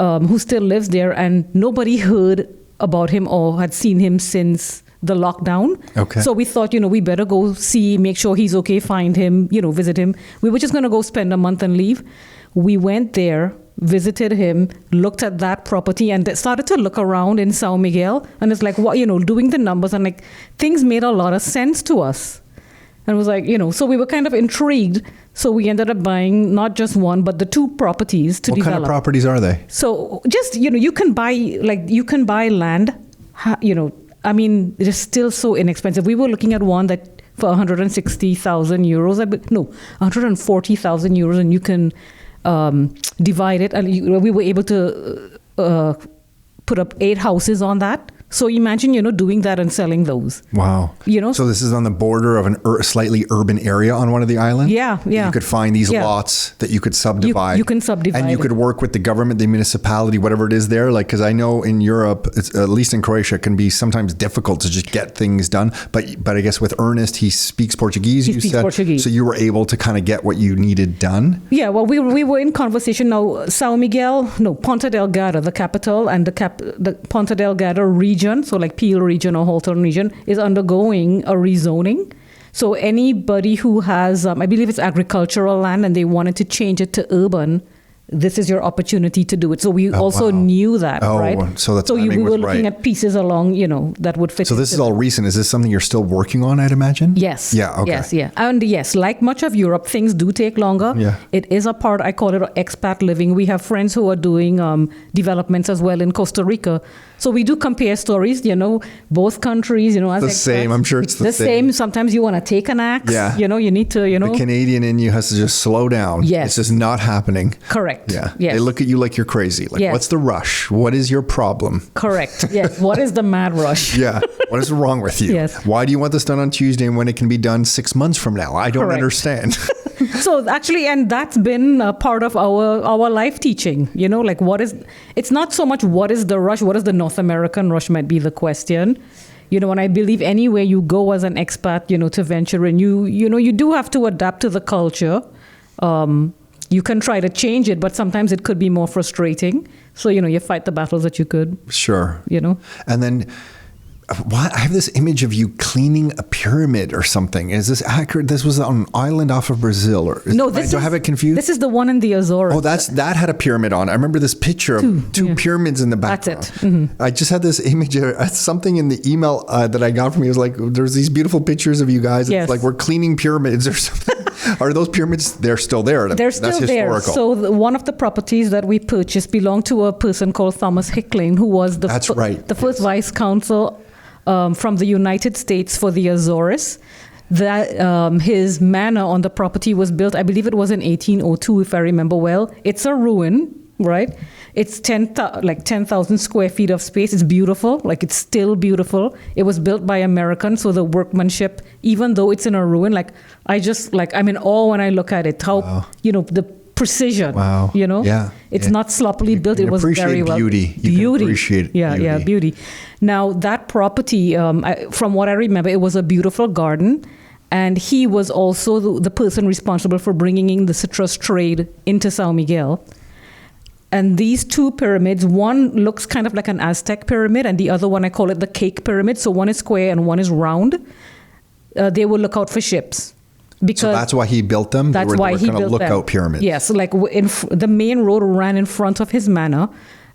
who still lives there, and nobody heard about him or had seen him since the lockdown. Okay. So we thought, we better go see, make sure he's okay, find him, visit him. We were just going to go spend a month and leave. We went there, visited him, looked at that property, and started to look around in São Miguel. And it's like, what, doing the numbers, and like things made a lot of sense to us. And it was like, so we were kind of intrigued. So we ended up buying not just one, but the 2 properties to develop. What kind of properties are they? So just, you can buy land, I mean, it is still so inexpensive. We were looking at one that for 160,000 euros, 140,000 euros, and you can divide it. And we were able to put up 8 houses on that. So imagine, doing that and selling those. Wow. So this is on the border of a slightly urban area on one of the islands? Yeah. You could find these lots that you could subdivide. You can subdivide. And you could work with the government, the municipality, whatever it is there. Like, because I know in Europe, at least in Croatia, it can be sometimes difficult to just get things done. But I guess with Ernest, he speaks Portuguese, you said. Portuguese. So you were able to kind of get what you needed done? Yeah, well, we were in conversation now. Ponta Delgada, the capital, and the Ponta Delgada region region, so like Peel region or Halton region, is undergoing a rezoning. So anybody who has, I believe it's agricultural land, and they wanted to change it to urban, this is your opportunity to do it. So we also knew that, right? So the timing we were was looking right. at pieces along, that would fit. So this is all recent. Is this something you're still working on, I'd imagine? Yes. Yeah, okay. Yes, yeah. And yes, like much of Europe, things do take longer. Yeah. It is a part, I call it expat living. We have friends who are doing developments as well in Costa Rica. So we do compare stories, both countries, as The expats. same. I'm sure it's the same. Sometimes you want to take an axe. Yeah. You need to, The Canadian in you has to just slow down. Yes. It's just not happening. Correct. Yeah. Yes. They look at you like you're crazy. Like, Yes. what's the rush? What is your problem? Correct. Yes. What is the mad rush? Yeah. What is wrong with you? Yes. Why do you want this done on Tuesday and when it can be done 6 months from now? I don't Correct. understand. So actually, and that's been a part of our life teaching, like it's not so much what is the rush, what is the North American rush might be the question. And I believe anywhere you go as an expat, to venture in, you do have to adapt to the culture. You can try to change it, but sometimes it could be more frustrating. So, you fight the battles that you could. Sure. And then I have this image of you cleaning a pyramid or something. Is this accurate? This was on an island off of Brazil. No, do I have it confused? This is the one in the Azores. Oh, that had a pyramid on. I remember this picture of two pyramids in the background. That's it. Mm-hmm. I just had this image. Something in the email that I got from you was like, there's these beautiful pictures of you guys. Yes. It's like we're cleaning pyramids or something. Are those pyramids? They're still there. They're still there. Historical. So one of the properties that we purchased belonged to a person called Thomas Hickling, who was the first vice consul from the United States for the Azores. That his manor on the property was built, I believe it was in 1802, if I remember well. It's a ruin, right? It's 10,000 square feet of space. It's beautiful, it's still beautiful. It was built by Americans, so the workmanship, even though it's in a ruin, I'm in awe when I look at it. How the precision. Wow. Yeah. It's not sloppily built. It was very well. Beauty. You can appreciate beauty. Yeah, beauty. Now that property, from what I remember, it was a beautiful garden. And he was also the person responsible for bringing in the citrus trade into São Miguel. And these two pyramids, one looks kind of like an Aztec pyramid, and the other one, I call it the cake pyramid. So one is square and one is round. They will look out for ships. So that's why he built them? That's why he built them. Lookout pyramids. Yes, the main road ran in front of his manor.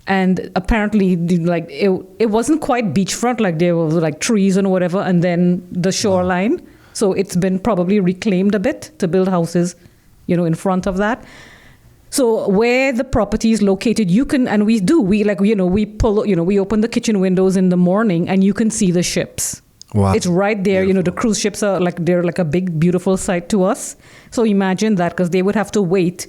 And apparently, it wasn't quite beachfront, there was trees and whatever, and then the shoreline. Wow. So it's been probably reclaimed a bit to build houses, in front of that. So where the property is located, you can, and we do, we pull, we open the kitchen windows in the morning and you can see the ships. Wow. It's right there. Beautiful. The cruise ships are they're like a big, beautiful sight to us. So imagine that, because they would have to wait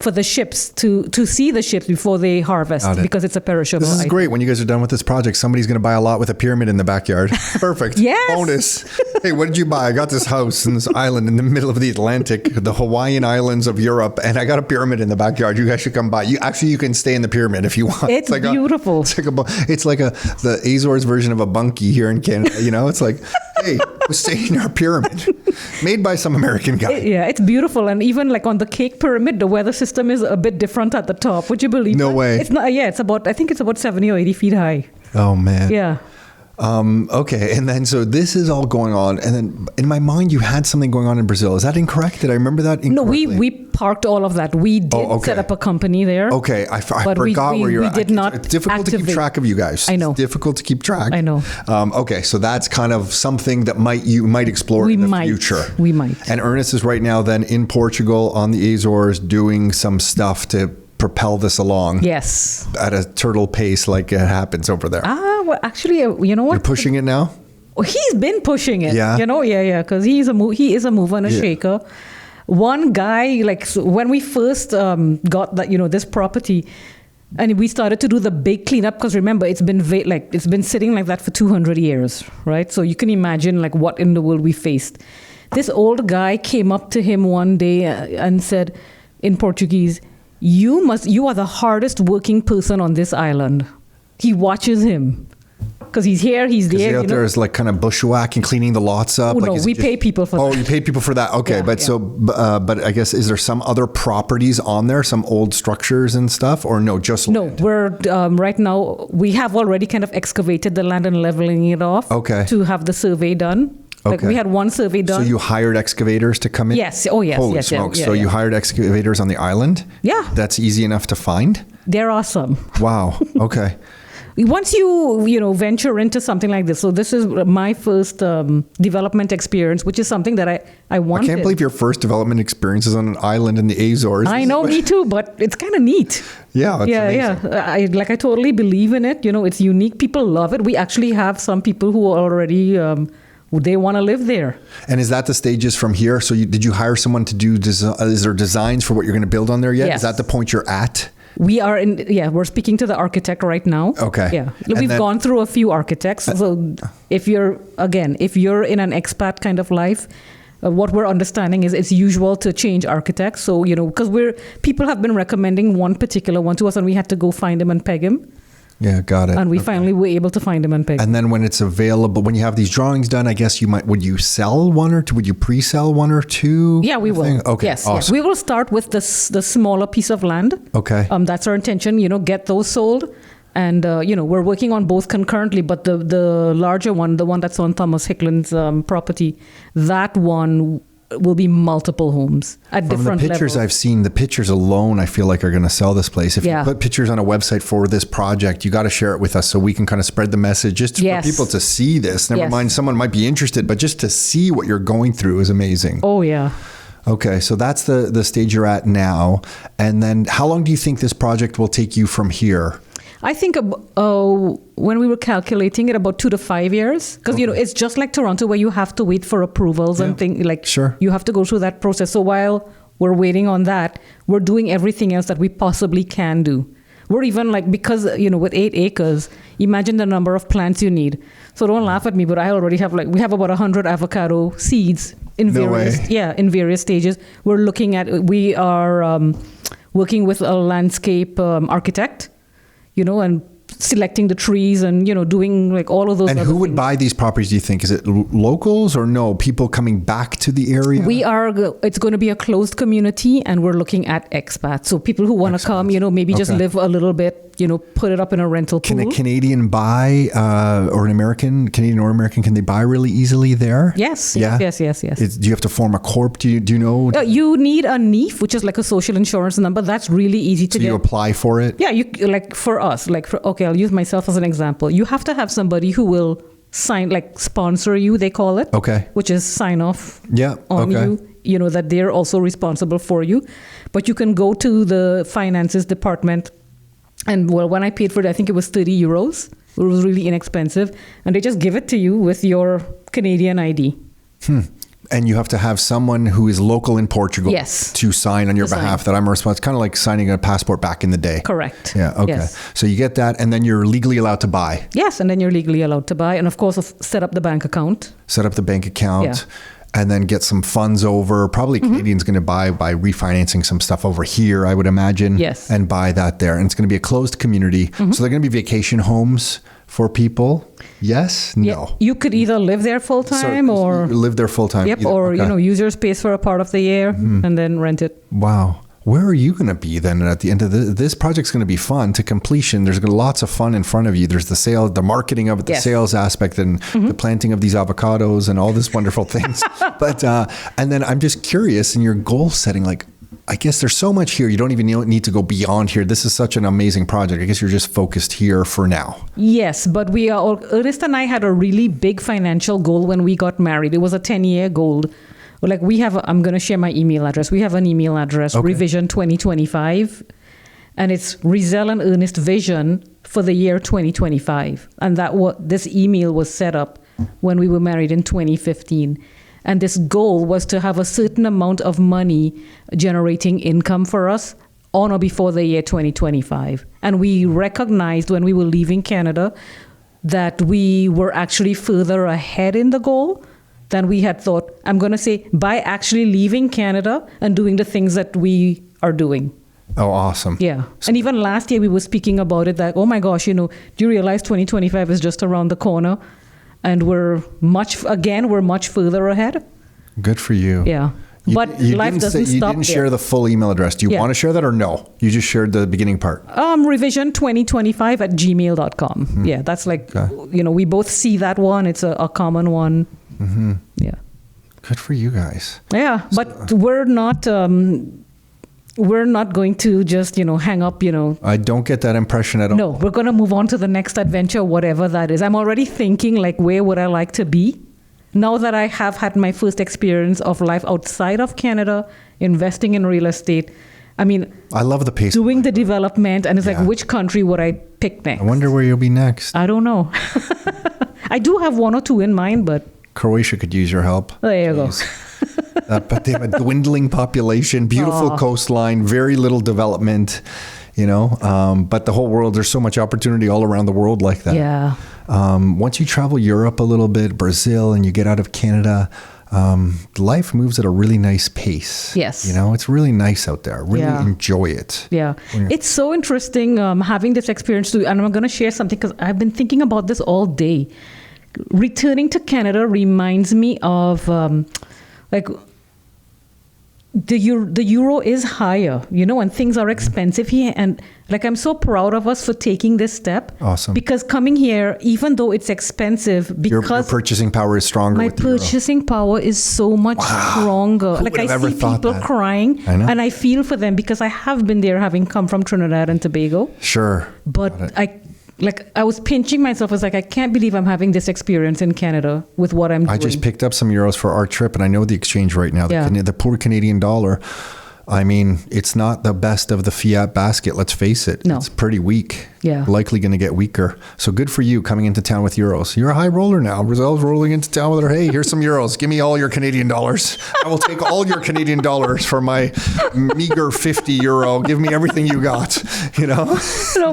for the ships to see the ships before they harvest, because it's a perishable This is item. great. When you guys are done with this project, somebody's going to buy a lot with a pyramid in the backyard. Perfect. Yes. Bonus. Hey, what did you buy? I got this house in this island in the middle of the Atlantic, the Hawaiian Islands of Europe, and I got a pyramid in the backyard. You guys should come by. You can stay in the pyramid if you want. It's beautiful. It's like the Azores version of a bunkie here in Canada. It's like, hey, we're staying in our pyramid, made by some American guy. It's beautiful, and even on the cake pyramid, the weather system is a bit different at the top. Would you believe? No that? way. It's not. Yeah, I think it's about 70 or 80 feet high. Oh man. Yeah. Okay, and then so this is all going on, and then in my mind you had something going on in Brazil. Is that incorrect? Did I remember that incorrectly? No, we parked all of that. We did set up a company there. Okay, I forgot where you're at. We did not. It's difficult to keep track of you guys. I know. It's difficult to keep track. I know. Okay, so that's kind of something that you might explore in the future. We might. And Ernest is right now then in Portugal on the Azores doing some stuff to propel this along. Yes. At a turtle pace like it happens over there. Well, actually, you know what? You're pushing it now? He's been pushing it. Yeah. Because he is a mover and a shaker. One guy, when we first got that, this property, and we started to do the big cleanup, because remember, it's been sitting like that for 200 years, right? So you can imagine what in the world we faced. This old guy came up to him one day and said in Portuguese, you are the hardest working person on this island. He watches him. because he's here, he's there. Because out there is like kind of bushwhack and cleaning the lots up. Oh, like, no, we pay people for that. Oh, you pay people for that. Okay, Yeah, but I guess, is there some other properties on there, some old structures and stuff, or no, just No, land? we're right now, we have already kind of excavated the land and leveling it off to have the survey done. Like we had one survey done. So you hired excavators to come in? Yes. Oh, yes. Holy yes, smokes. yeah, So yeah. you hired excavators on the island? Yeah. That's easy enough to find? There are some. Wow. Okay. Once you venture into something like this, so this is my first development experience, which is something that I wanted. I can't believe your first development experience is on an island in the Azores. I know, me too, but it's kind of neat. Yeah, it's amazing. I totally believe in it. It's unique. People love it. We actually have some people who are already they want to live there. And is that the stages from here? So did you hire someone to do? Is there designs for what you're going to build on there yet? Yes. Is that the point you're at? We are we're speaking to the architect right now. Okay. Yeah. We've gone through a few architects. So if you're in an expat kind of life, what we're understanding is it's usual to change architects. So, because people have been recommending one particular one to us and we had to go find him and peg him. Yeah, got it. And we finally were able to find him and peg him. And then when it's available, when you have these drawings done, I guess would you sell one or two? Would you pre-sell one or two? Yeah, we will. Okay, yes, awesome. yes. We will start with the smaller piece of land. Okay. That's our intention, get those sold. And, we're working on both concurrently, but the larger one, the one that's on Thomas Hickland's property, that one will be multiple homes at different levels. From the pictures I've seen, the pictures alone, I feel like are going to sell this place. If you put pictures on a website for this project, you got to share it with us so we can kind of spread the message just for people to see this. Never mind, someone might be interested, but just to see what you're going through is amazing. Oh, yeah. Okay, so that's the stage you're at now. And then how long do you think this project will take you from here? I think when we were calculating it, about 2 to 5 years, because it's just like Toronto where you have to wait for approvals and things like you have to go through that process. So while we're waiting on that, we're doing everything else that we possibly can do. We're even because with 8 acres, imagine the number of plants you need. So don't laugh at me, but I already have we have about 100 avocado seeds in various stages. We are working with a landscape architect. And selecting the trees and, doing all of those. And who would buy these properties, do you think? Is it locals or no? People coming back to the area? It's going to be a closed community and we're looking at expats. So people who want to come, maybe just live a little bit, put it up in a rental pool. Can a Canadian buy or Canadian or American, can they buy really easily there? Yes. Yeah? Yes. Do you have to form a corp? Do you know? You need a NIF, which is like a social insurance number. That's really easy to get. So you apply for it? Yeah. For us, I'll use myself as an example. You have to have somebody who will sponsor you, they call it. Okay. Which is sign off on you, that they're also responsible for you. But you can go to the finances department. And when I paid for it, I think it was 30 euros. It was really inexpensive. And they just give it to you with your Canadian ID. And you have to have someone who is local in Portugal to sign on your behalf that I'm responsible. It's kind of like signing a passport back in the day. Correct. Yeah, okay. Yes. So you get that and then you're legally allowed to buy. Yes, and then you're legally allowed to buy. And of course, set up the bank account. Set up the bank account. And then get some funds over. Probably Canadians going to buy by refinancing some stuff over here, I would imagine. Yes. And buy that there. And it's going to be a closed community. So they're going to be vacation homes for people. Yes? No. Yeah. You could either live there full time or live there full time. Yep. Or use your space for a part of the year and then rent it. Wow. Where are you going to be then at the end of this project's going to be fun to completion. There's lots of fun in front of you. There's the sale, the marketing of it, the sales aspect and the planting of these avocados and all these wonderful things. But, and then I'm just curious in your goal setting, I guess there's so much here. You don't even need to go beyond here. This is such an amazing project. I guess you're just focused here for now. Yes, but Ernest and I had a really big financial goal when we got married. It was a 10-year goal. I'm going to share my email address. We have an email address, Revision 2025, and it's Risel and Ernest Vision for the year 2025. And this email was set up when we were married in 2015. And this goal was to have a certain amount of money generating income for us on or before the year 2025. And we recognized when we were leaving Canada that we were actually further ahead in the goal than we had thought. I'm going to say by actually leaving Canada and doing the things that we are doing. Oh, awesome. Yeah. And even last year we were speaking about it that, oh my gosh, do you realize 2025 is just around the corner and we're much further ahead? Good for you. Yeah. But life doesn't stop You didn't share the full email address. Do you want to share that or no? You just shared the beginning part. Revision2025@gmail.com. Mm-hmm. Yeah, that's we both see that one. It's a common one. Mm-hmm. Yeah. Good for you guys. Yeah, but we're not going to just, hang up, I don't get that impression at all. No, we're going to move on to the next adventure, whatever that is. I'm already thinking, where would I like to be? Now that I have had my first experience of life outside of Canada, investing in real estate, I love the pace. Doing the development, and it's which country would I pick next? I wonder where you'll be next. I don't know. I do have one or two in mind, but Croatia could use your help. There you go. But they have a dwindling population, beautiful coastline, very little development, but the whole world, there's so much opportunity all around the world like that. Yeah. Once you travel Europe a little bit, Brazil, and you get out of Canada, life moves at a really nice pace. Yes. It's really nice out there. Really enjoy it. Yeah. It's so interesting having this experience too. And I'm going to share something because I've been thinking about this all day. Returning to Canada reminds me of the euro is higher, and things are expensive here. And I'm so proud of us for taking this step. Awesome. Because coming here, even though it's expensive, because your purchasing power is stronger. My purchasing power is so much stronger. I see people crying, and I feel for them because I have been there, having come from Trinidad and Tobago. Sure. But I was pinching myself. I was I can't believe I'm having this experience in Canada with what I'm doing. I just picked up some euros for our trip, and I know the exchange right now. The poor Canadian dollar, it's not the best of the fiat basket, let's face it. No. It's pretty weak. Yeah. Likely going to get weaker. So good for you coming into town with euros. You're a high roller now. Risel's rolling into town with her, hey, here's some euros. Give me all your Canadian dollars. I will take all your Canadian dollars for my meager 50 euro. Give me everything you got, No,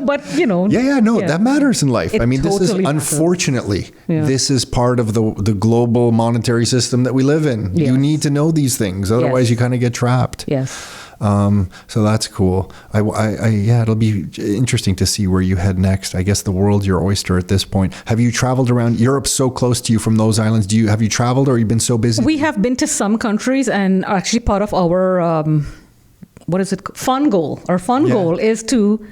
but, that matters in life. This is, unfortunately, this is part of the global monetary system that we live in. Yes. You need to know these things. Otherwise, you kind of get trapped. Yes. So that's cool. It'll be interesting to see where you head next. I guess the world's your oyster at this point. Have you traveled around? Europe's so close to you from those islands. Have you traveled, or have you been so busy? We have been to some countries, and actually part of our fun goal. Our fun goal is to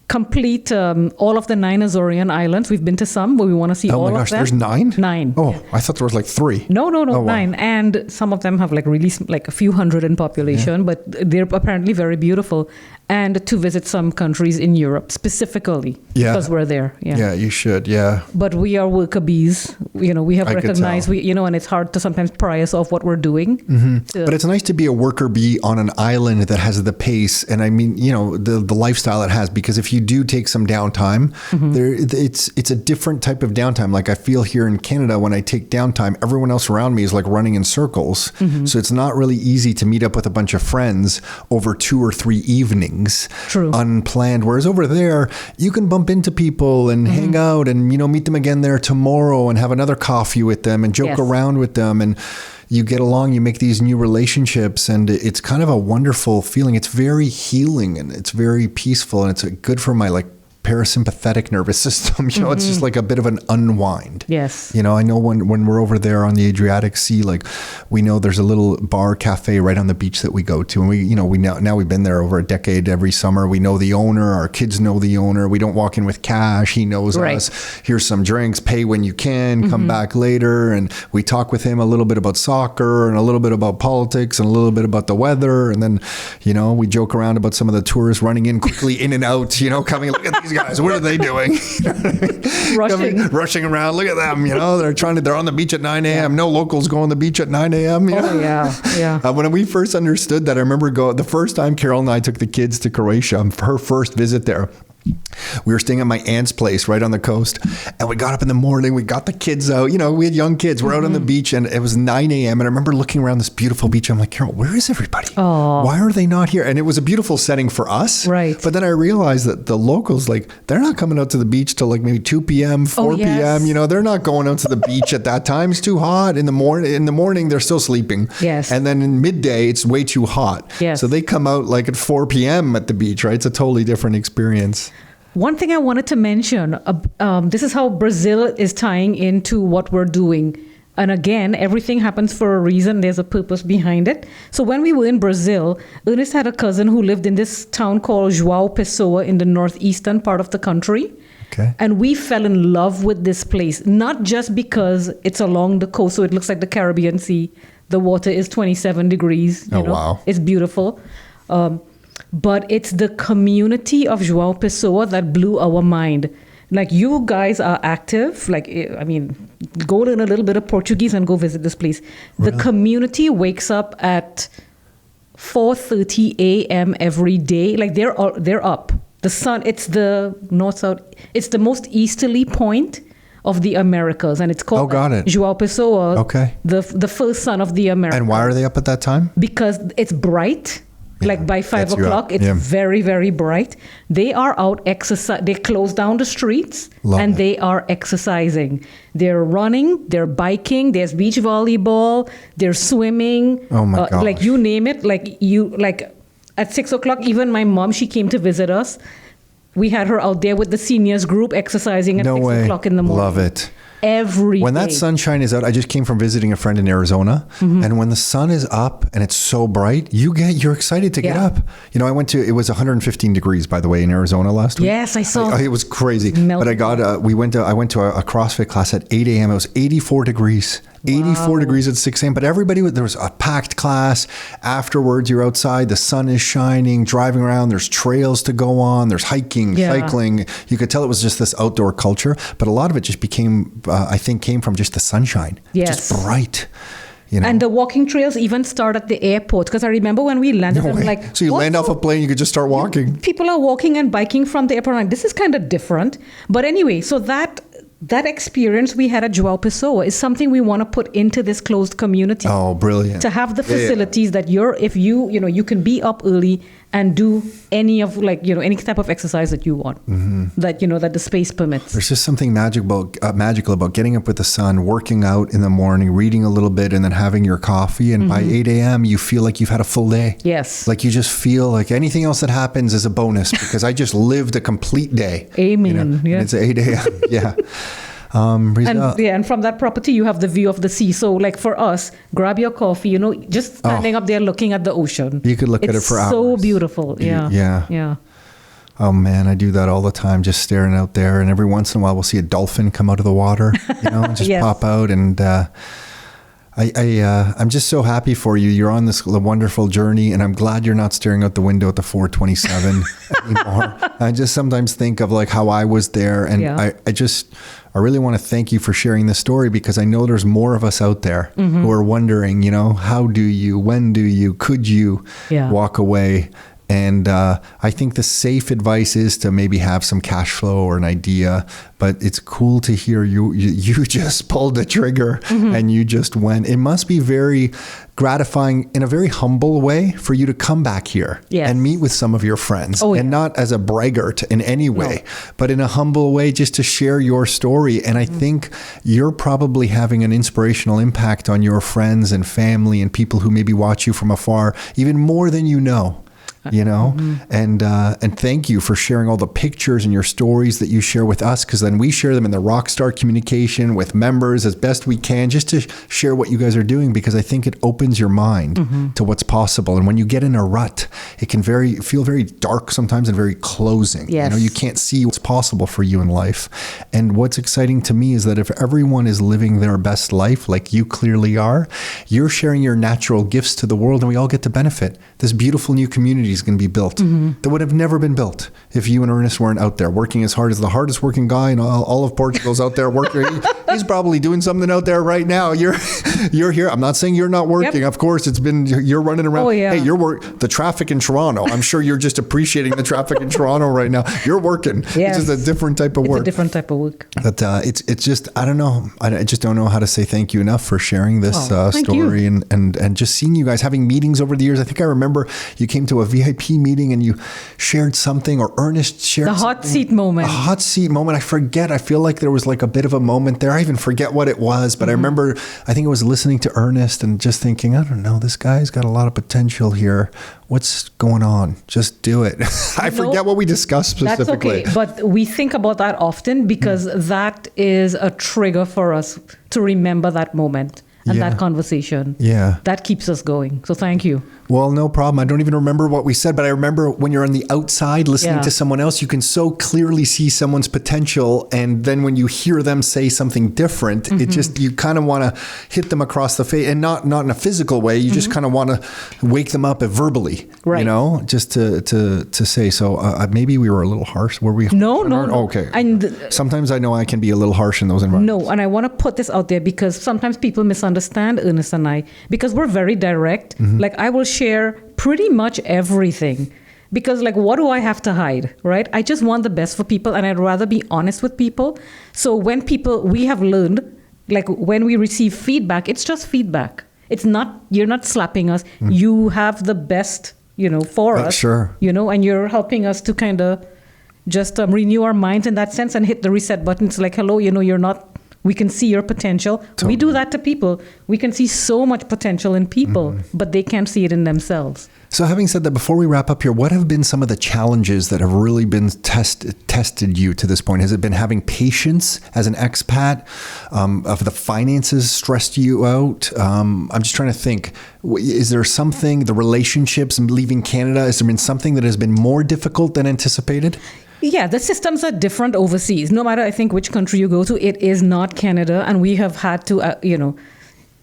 complete all of the 9 Azorian islands. We've been to some, but we want to see all of them. Oh my gosh, there's 9? 9. Oh, yeah. I thought there was 3. No, 9. Wow. And some of them have really a few hundred in population, but they're apparently very beautiful. And to visit some countries in Europe specifically, because we're there. Yeah, you should, But we are worker bees. We have recognized, and it's hard to sometimes pry us off what we're doing. Mm-hmm. But it's nice to be a worker bee on an island that has the pace and the lifestyle it has, because if you do take some downtime, it's a different type of downtime. I feel here in Canada, when I take downtime, everyone else around me is running in circles. Mm-hmm. So it's not really easy to meet up with a bunch of friends over 2 or 3 evenings. True. Unplanned. Whereas over there, you can bump into people and hang out and, meet them again there tomorrow and have another coffee with them and joke around with them. And you get along, you make these new relationships, and it's kind of a wonderful feeling. It's very healing and it's very peaceful, and it's good for my parasympathetic nervous system. It's just a bit of an unwind. Yes. I know when we're over there on the Adriatic Sea, we know there's a little bar cafe right on the beach that we go to, and we now we've been there over a decade. Every summer we know the owner, our kids know the owner. We don't walk in with cash. He knows us. Here's some drinks, pay when you can, come back later, and we talk with him a little bit about soccer and a little bit about politics and a little bit about the weather, and then we joke around about some of the tourists running in quickly in and out, coming, look at these guys, what are they doing? Rushing around. Look at them. They're on the beach at 9 a.m. No locals go on the beach at 9 a.m. Oh, yeah. When we first understood that, I remember the first time Carol and I took the kids to Croatia, her first visit there. We were staying at my aunt's place right on the coast, and we got up in the morning. We got the kids out. You know, we had young kids. We're out on the beach, and it was 9 a.m. And I remember looking around this beautiful beach. I'm like, Carol, where is everybody? Oh. Why are they not here? And it was a beautiful setting for us. Right. But then I realized that the locals, like, they're not coming out to the beach till like maybe 2 p.m., 4 p.m. You know, they're not going out to the beach at that time. It's too hot. In the morning, they're still sleeping. Yes. And then in midday, it's way too hot. Yes. So they come out like at 4 p.m. at the beach, right? It's a totally different experience. One thing I wanted to mention, this is how Brazil is tying into what we're doing. And again, everything happens for a reason. There's a purpose behind it. So when we were in Brazil, Ernest had a cousin who lived in this town called João Pessoa in the northeastern part of the country. Okay. And we fell in love with this place, not just because it's along the coast, so it looks like the Caribbean Sea. The water is 27 degrees. You know? Wow. It's beautiful. But it's the community of João Pessoa that blew our mind. Like, you guys are active. Like, I mean, go learn a little bit of Portuguese and go visit this place. Really? The community wakes up at 4:30 a.m. every day. Like, they're up. The sun, it's the north-south, it's the most easterly point of the Americas. And it's called João Pessoa, the first son of the Americas. And why are they up at that time? Because it's bright. Yeah, like by 5 o'clock, it's very, very bright. They are out exercise. They close down the streets and they are exercising. They're running, they're biking, there's beach volleyball, they're swimming. Oh my gosh. Like, you name it. Like at 6 o'clock, even my mom, she came to visit us. We had her out there with the seniors group exercising at 6 o'clock in the morning. Love it. Every when day. that sunshine is out, I just came from visiting a friend in Arizona, and when the sun is up and it's so bright, you're excited to get up. You know, it was 115 degrees, by the way, in Arizona last week. Yes, I saw. It was crazy. But I went to a CrossFit class at 8 a.m. It was 84 degrees. 84 degrees at 6 a.m. But there was a packed class. Afterwards, you're outside, the sun is shining, driving around, there's trails to go on, there's hiking, cycling. You could tell it was just this outdoor culture, but a lot of it just came from just the sunshine. Yes. Just bright. You know? And the walking trails even start at the airport. Because I remember when we landed, I'm like... So you land off a plane, you could just start walking. People are walking and biking from the airport. Like, this is kind of different. But anyway, so that experience we had at João Pessoa is something we want to put into this closed community. Oh, brilliant. To have the facilities that you can be up early and do any type of exercise that you want, that the space permits. There's just something magical about getting up with the sun, working out in the morning, reading a little bit, and then having your coffee. And by 8 a.m., you feel like you've had a full day. Yes. Like, you just feel like anything else that happens is a bonus because I just lived a complete day. Amen. You know? Yeah. And it's 8 a.m. Yeah. And from that property, you have the view of the sea. So, like, for us, grab your coffee, just standing up there looking at the ocean. You could look at it for hours. It's so beautiful. Yeah. Oh man, I do that all the time, just staring out there. And every once in a while, we'll see a dolphin come out of the water, just pop out. And I'm just so happy for you. You're on this wonderful journey, and I'm glad you're not staring out the window at the 427 anymore. I just sometimes think of like how I was there, and I really want to thank you for sharing this story because I know there's more of us out there who are wondering, how do you, when do you, could you walk away? And I think the safe advice is to maybe have some cash flow or an idea, but it's cool to hear you just pulled the trigger and you just went. It must be very gratifying in a very humble way for you to come back here and meet with some of your friends and not as a braggart in any way, but in a humble way just to share your story. And I think you're probably having an inspirational impact on your friends and family and people who maybe watch you from afar, even more than you know. And thank you for sharing all the pictures and your stories that you share with us, because then we share them in the Rockstar communication with members as best we can, just to share what you guys are doing, because I think it opens your mind to what's possible. And when you get in a rut, it can feel very dark sometimes and very closing. Yes. You can't see what's possible for you in life. And what's exciting to me is that if everyone is living their best life like you clearly are, you're sharing your natural gifts to the world, and we all get to benefit. This beautiful new community facilities going to be built that would have never been built if you and Ernest weren't out there working as hard as the hardest working guy in all of Portugal's out there working. He's probably doing something out there right now. You're here. I'm not saying you're not working. Of course, you're running around. Oh, yeah. Hey, the traffic in Toronto. I'm sure you're just appreciating the traffic in Toronto right now. You're working. Yes. It's just a different type of work. It's a different type of work. But it's just, I don't know. I just don't know how to say thank you enough for sharing this story and just seeing you guys having meetings over the years. I think I remember you came to a VIP meeting and you shared something, or Ernest shared something. The hot seat moment. A hot seat moment. I forget. I feel like there was like a bit of a moment there. I even forget what it was, but I remember, I think it was listening to Ernest and just thinking, I don't know, this guy's got a lot of potential here. What's going on? Just do it. I forget what we discussed specifically. That's okay. But we think about that often because that is a trigger for us to remember that moment and that conversation. Yeah. That keeps us going. So thank you. Well, no problem. I don't even remember what we said, but I remember when you're on the outside listening to someone else, you can so clearly see someone's potential. And then when you hear them say something different, it just, you kind of want to hit them across the face, and not in a physical way. You just kind of want to wake them up verbally, right. You know, just to say. So maybe we were a little harsh. Were we? No. Okay. And sometimes I know I can be a little harsh in those environments. No, and I want to put this out there because sometimes people misunderstand Ernest and I because we're very direct. Like I will share pretty much everything because like what do I have to hide, right? I just want the best for people and I'd rather be honest with people. So when we have learned, like when we receive feedback, it's just feedback. It's not, you're not slapping us. You have the best, for us. Sure. And you're helping us to kind of just renew our minds in that sense and hit the reset button. It's like, hello, you're not, we can see your potential. Totally. We do that to people. We can see so much potential in people, but they can't see it in themselves. So having said that, before we wrap up here, what have been some of the challenges that have really been tested you to this point? Has it been having patience as an expat? Have the finances stressed you out? I'm just trying to think. Is there something, the relationships and leaving Canada, has there been something that has been more difficult than anticipated? Yeah, the systems are different overseas. No matter, I think, which country you go to, it is not Canada. And we have had to,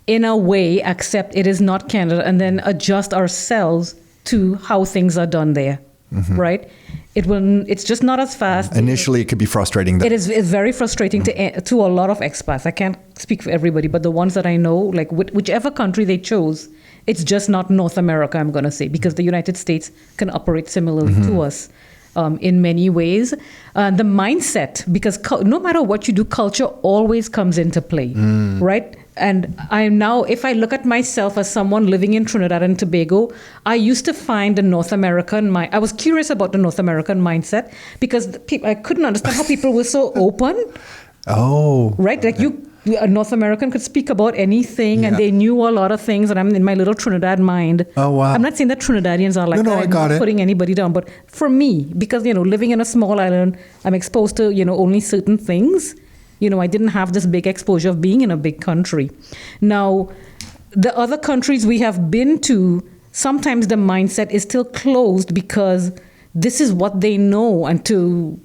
in a way, accept it is not Canada and then adjust ourselves to how things are done there, right? It's just not as fast. Initially, it could be frustrating. It's very frustrating to a lot of expats. I can't speak for everybody, but the ones that I know, like whichever country they chose, it's just not North America, I'm going to say, because the United States can operate similarly to us. In many ways. The mindset, because no matter what you do, culture always comes into play, right? And I'm now, if I look at myself as someone living in Trinidad and Tobago, I used to find the North American I was curious about the North American mindset because I couldn't understand how people were so open. Oh. Right? Like a North American could speak about anything and they knew a lot of things, and I'm in my little Trinidad mind. Oh, wow. I'm not saying that Trinidadians are like that. I got I'm not putting anybody down. But for me, because, living in a small island, I'm exposed to, only certain things. I didn't have this big exposure of being in a big country. Now, the other countries we have been to, sometimes the mindset is still closed because this is what they know, and to,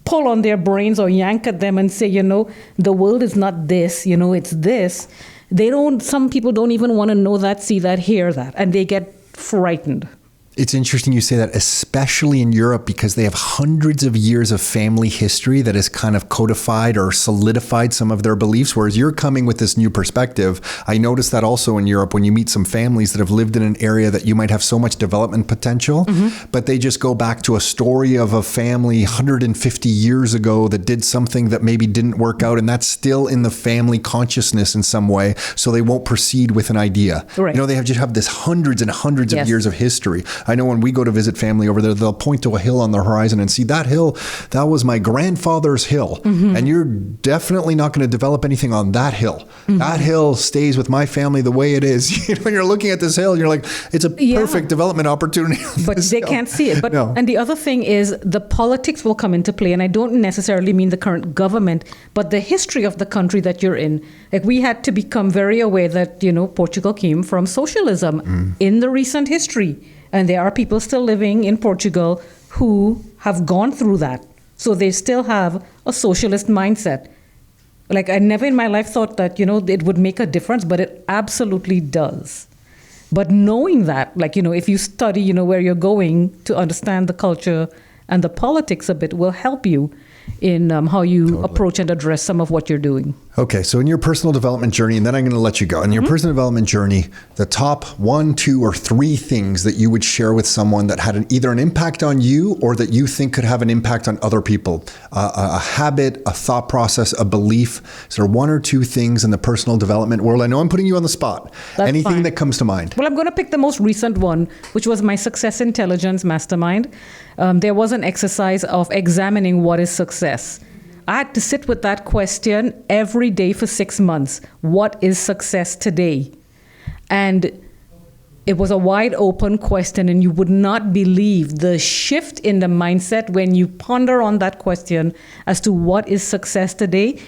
pull on their brains or yank at them and say, the world is not this, it's this. Some people don't even want to know that, see that, hear that, and they get frightened. It's interesting you say that, especially in Europe, because they have hundreds of years of family history that has kind of codified or solidified some of their beliefs, whereas you're coming with this new perspective. I noticed that also in Europe when you meet some families that have lived in an area that you might have so much development potential, but they just go back to a story of a family 150 years ago that did something that maybe didn't work out, and that's still in the family consciousness in some way, so they won't proceed with an idea. Right. They just have this hundreds and hundreds of years of history. I know when we go to visit family over there, they'll point to a hill on the horizon and see that hill, that was my grandfather's hill. And you're definitely not going to develop anything on that hill. That hill stays with my family the way it is. When you're looking at this hill, you're like, it's a perfect development opportunity. But they can't see it. But And the other thing is the politics will come into play. And I don't necessarily mean the current government, but the history of the country that you're in. Like we had to become very aware that, Portugal came from socialism in the recent history. And there are people still living in Portugal who have gone through that. So they still have a socialist mindset. Like I never in my life thought that, it would make a difference, but it absolutely does. But knowing that, like, if you study, where you're going to understand the culture and the politics a bit will help you in how you approach and address some of what you're doing. Okay, so in your personal development journey, and then I'm going to let you go. In your personal development journey, the top 1, 2, or 3 things that you would share with someone that had either an impact on you or that you think could have an impact on other people, a habit, a thought process, a belief. Is there 1 or 2 things in the personal development world? I know I'm putting you on the spot. That's Anything fine. that comes to mind? Well, I'm going to pick the most recent one, which was my Success Intelligence Mastermind. There was an exercise of examining what is success. I had to sit with that question every day for 6 months. What is success today? And it was a wide open question, and you would not believe the shift in the mindset when you ponder on that question as to what is success today.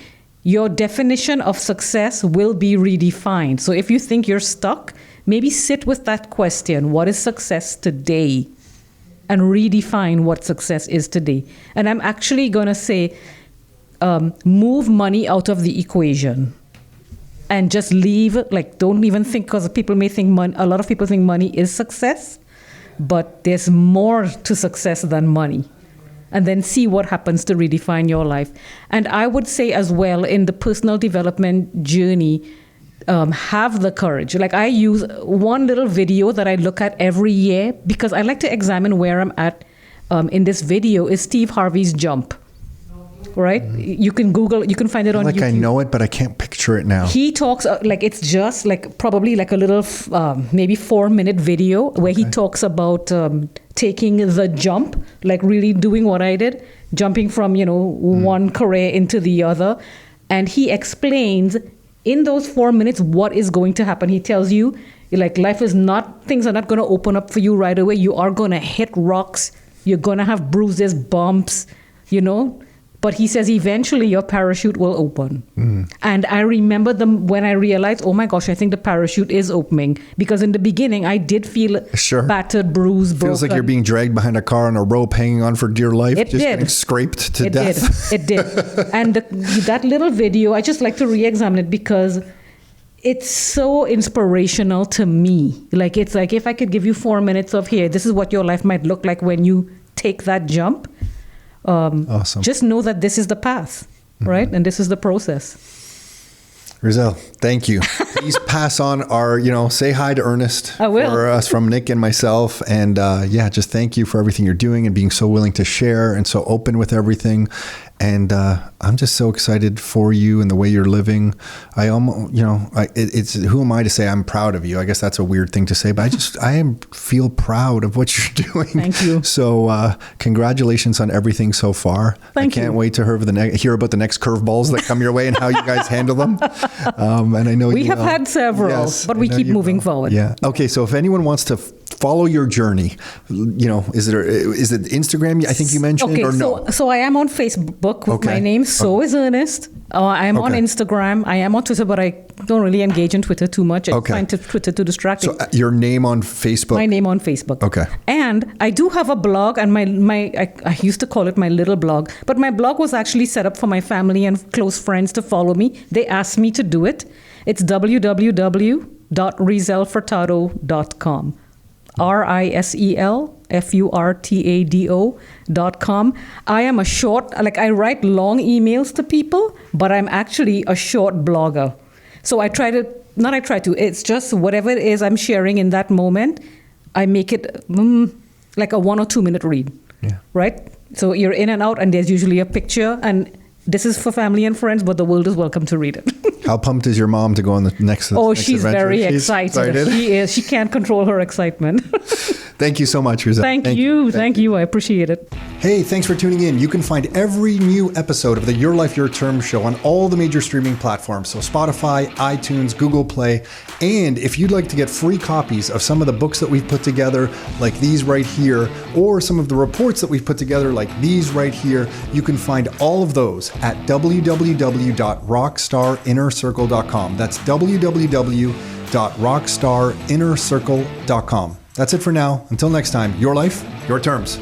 Your definition of success will be redefined. So if you think you're stuck, maybe sit with that question. What is success today? And redefine what success is today. And I'm actually going to say, move money out of the equation and just leave, like, don't even think, because people may think a lot of people think money is success, but there's more to success than money. And then see what happens to redefine your life. And I would say as well, in the personal development journey, have the courage. Like, I use one little video that I look at every year because I like to examine where I'm at. In this video is Steve Harvey's jump, right? You can Google, you can find it on YouTube. I know it, but I can't picture it now. He talks, it's just probably a little, maybe 4-minute video where he talks about taking the jump, like really doing what I did, jumping from, one career into the other. And he explains in those 4 minutes what is going to happen. He tells you, things are not going to open up for you right away. You are going to hit rocks. You're going to have bruises, bumps, But he says eventually your parachute will open. And I remember when I realized, oh my gosh, I think the parachute is opening. Because in the beginning, I did feel battered, bruised, broken. Feels like you're being dragged behind a car on a rope, hanging on for dear life. Getting scraped to death. It did. And that little video, I just like to re-examine it because it's so inspirational to me. It's like if I could give you 4 minutes of here, this is what your life might look like when you take that jump. Awesome. Just know that this is the path, right? And this is the process. Risel, thank you. Please pass on our, say hi to Ernest. I will. For us, from Nick and myself. And just thank you for everything you're doing and being so willing to share and so open with everything. And I'm just so excited for you and the way you're living. I almost, it's who am I to say I'm proud of you? I guess that's a weird thing to say, but I feel proud of what you're doing. Thank you. So congratulations on everything so far. Thank you. I can't wait to hear about the next curveballs that come your way and how you guys handle them. And I know we have had several, but we keep moving forward. Yeah. Okay. So if anyone wants to follow your journey, is it Instagram? I think you mentioned, or no? So I am on Facebook with my name. So is Ernest. I am on Instagram. I am on Twitter, but I don't really engage in Twitter too much. I find Twitter too distracting. So your name on Facebook? My name on Facebook. Okay. And I do have a blog, and I used to call it my little blog, but my blog was actually set up for my family and close friends to follow me. They asked me to do it. It's www.riselfurtado.com. RISELFURTADO.com. I am a short, I write long emails to people, but I'm actually a short blogger. So it's just whatever it is I'm sharing in that moment, I make it like a 1 or 2 minute read. Yeah. Right? So you're in and out, and there's usually a picture, and this is for family and friends, but the world is welcome to read it. How pumped is your mom to go on the next she's adventure? Very excited. She is. She can't control her excitement. Thank you so much, Risel. Thank you. I appreciate it. Hey, thanks for tuning in. You can find every new episode of the Your Life, Your Term show on all the major streaming platforms. So Spotify, iTunes, Google Play. And if you'd like to get free copies of some of the books that we've put together, like these right here, or some of the reports that we've put together, like these right here, you can find all of those at www.rockstarinnercircle.com. That's www.rockstarinnercircle.com. That's it for now. Until next time, your life, your terms.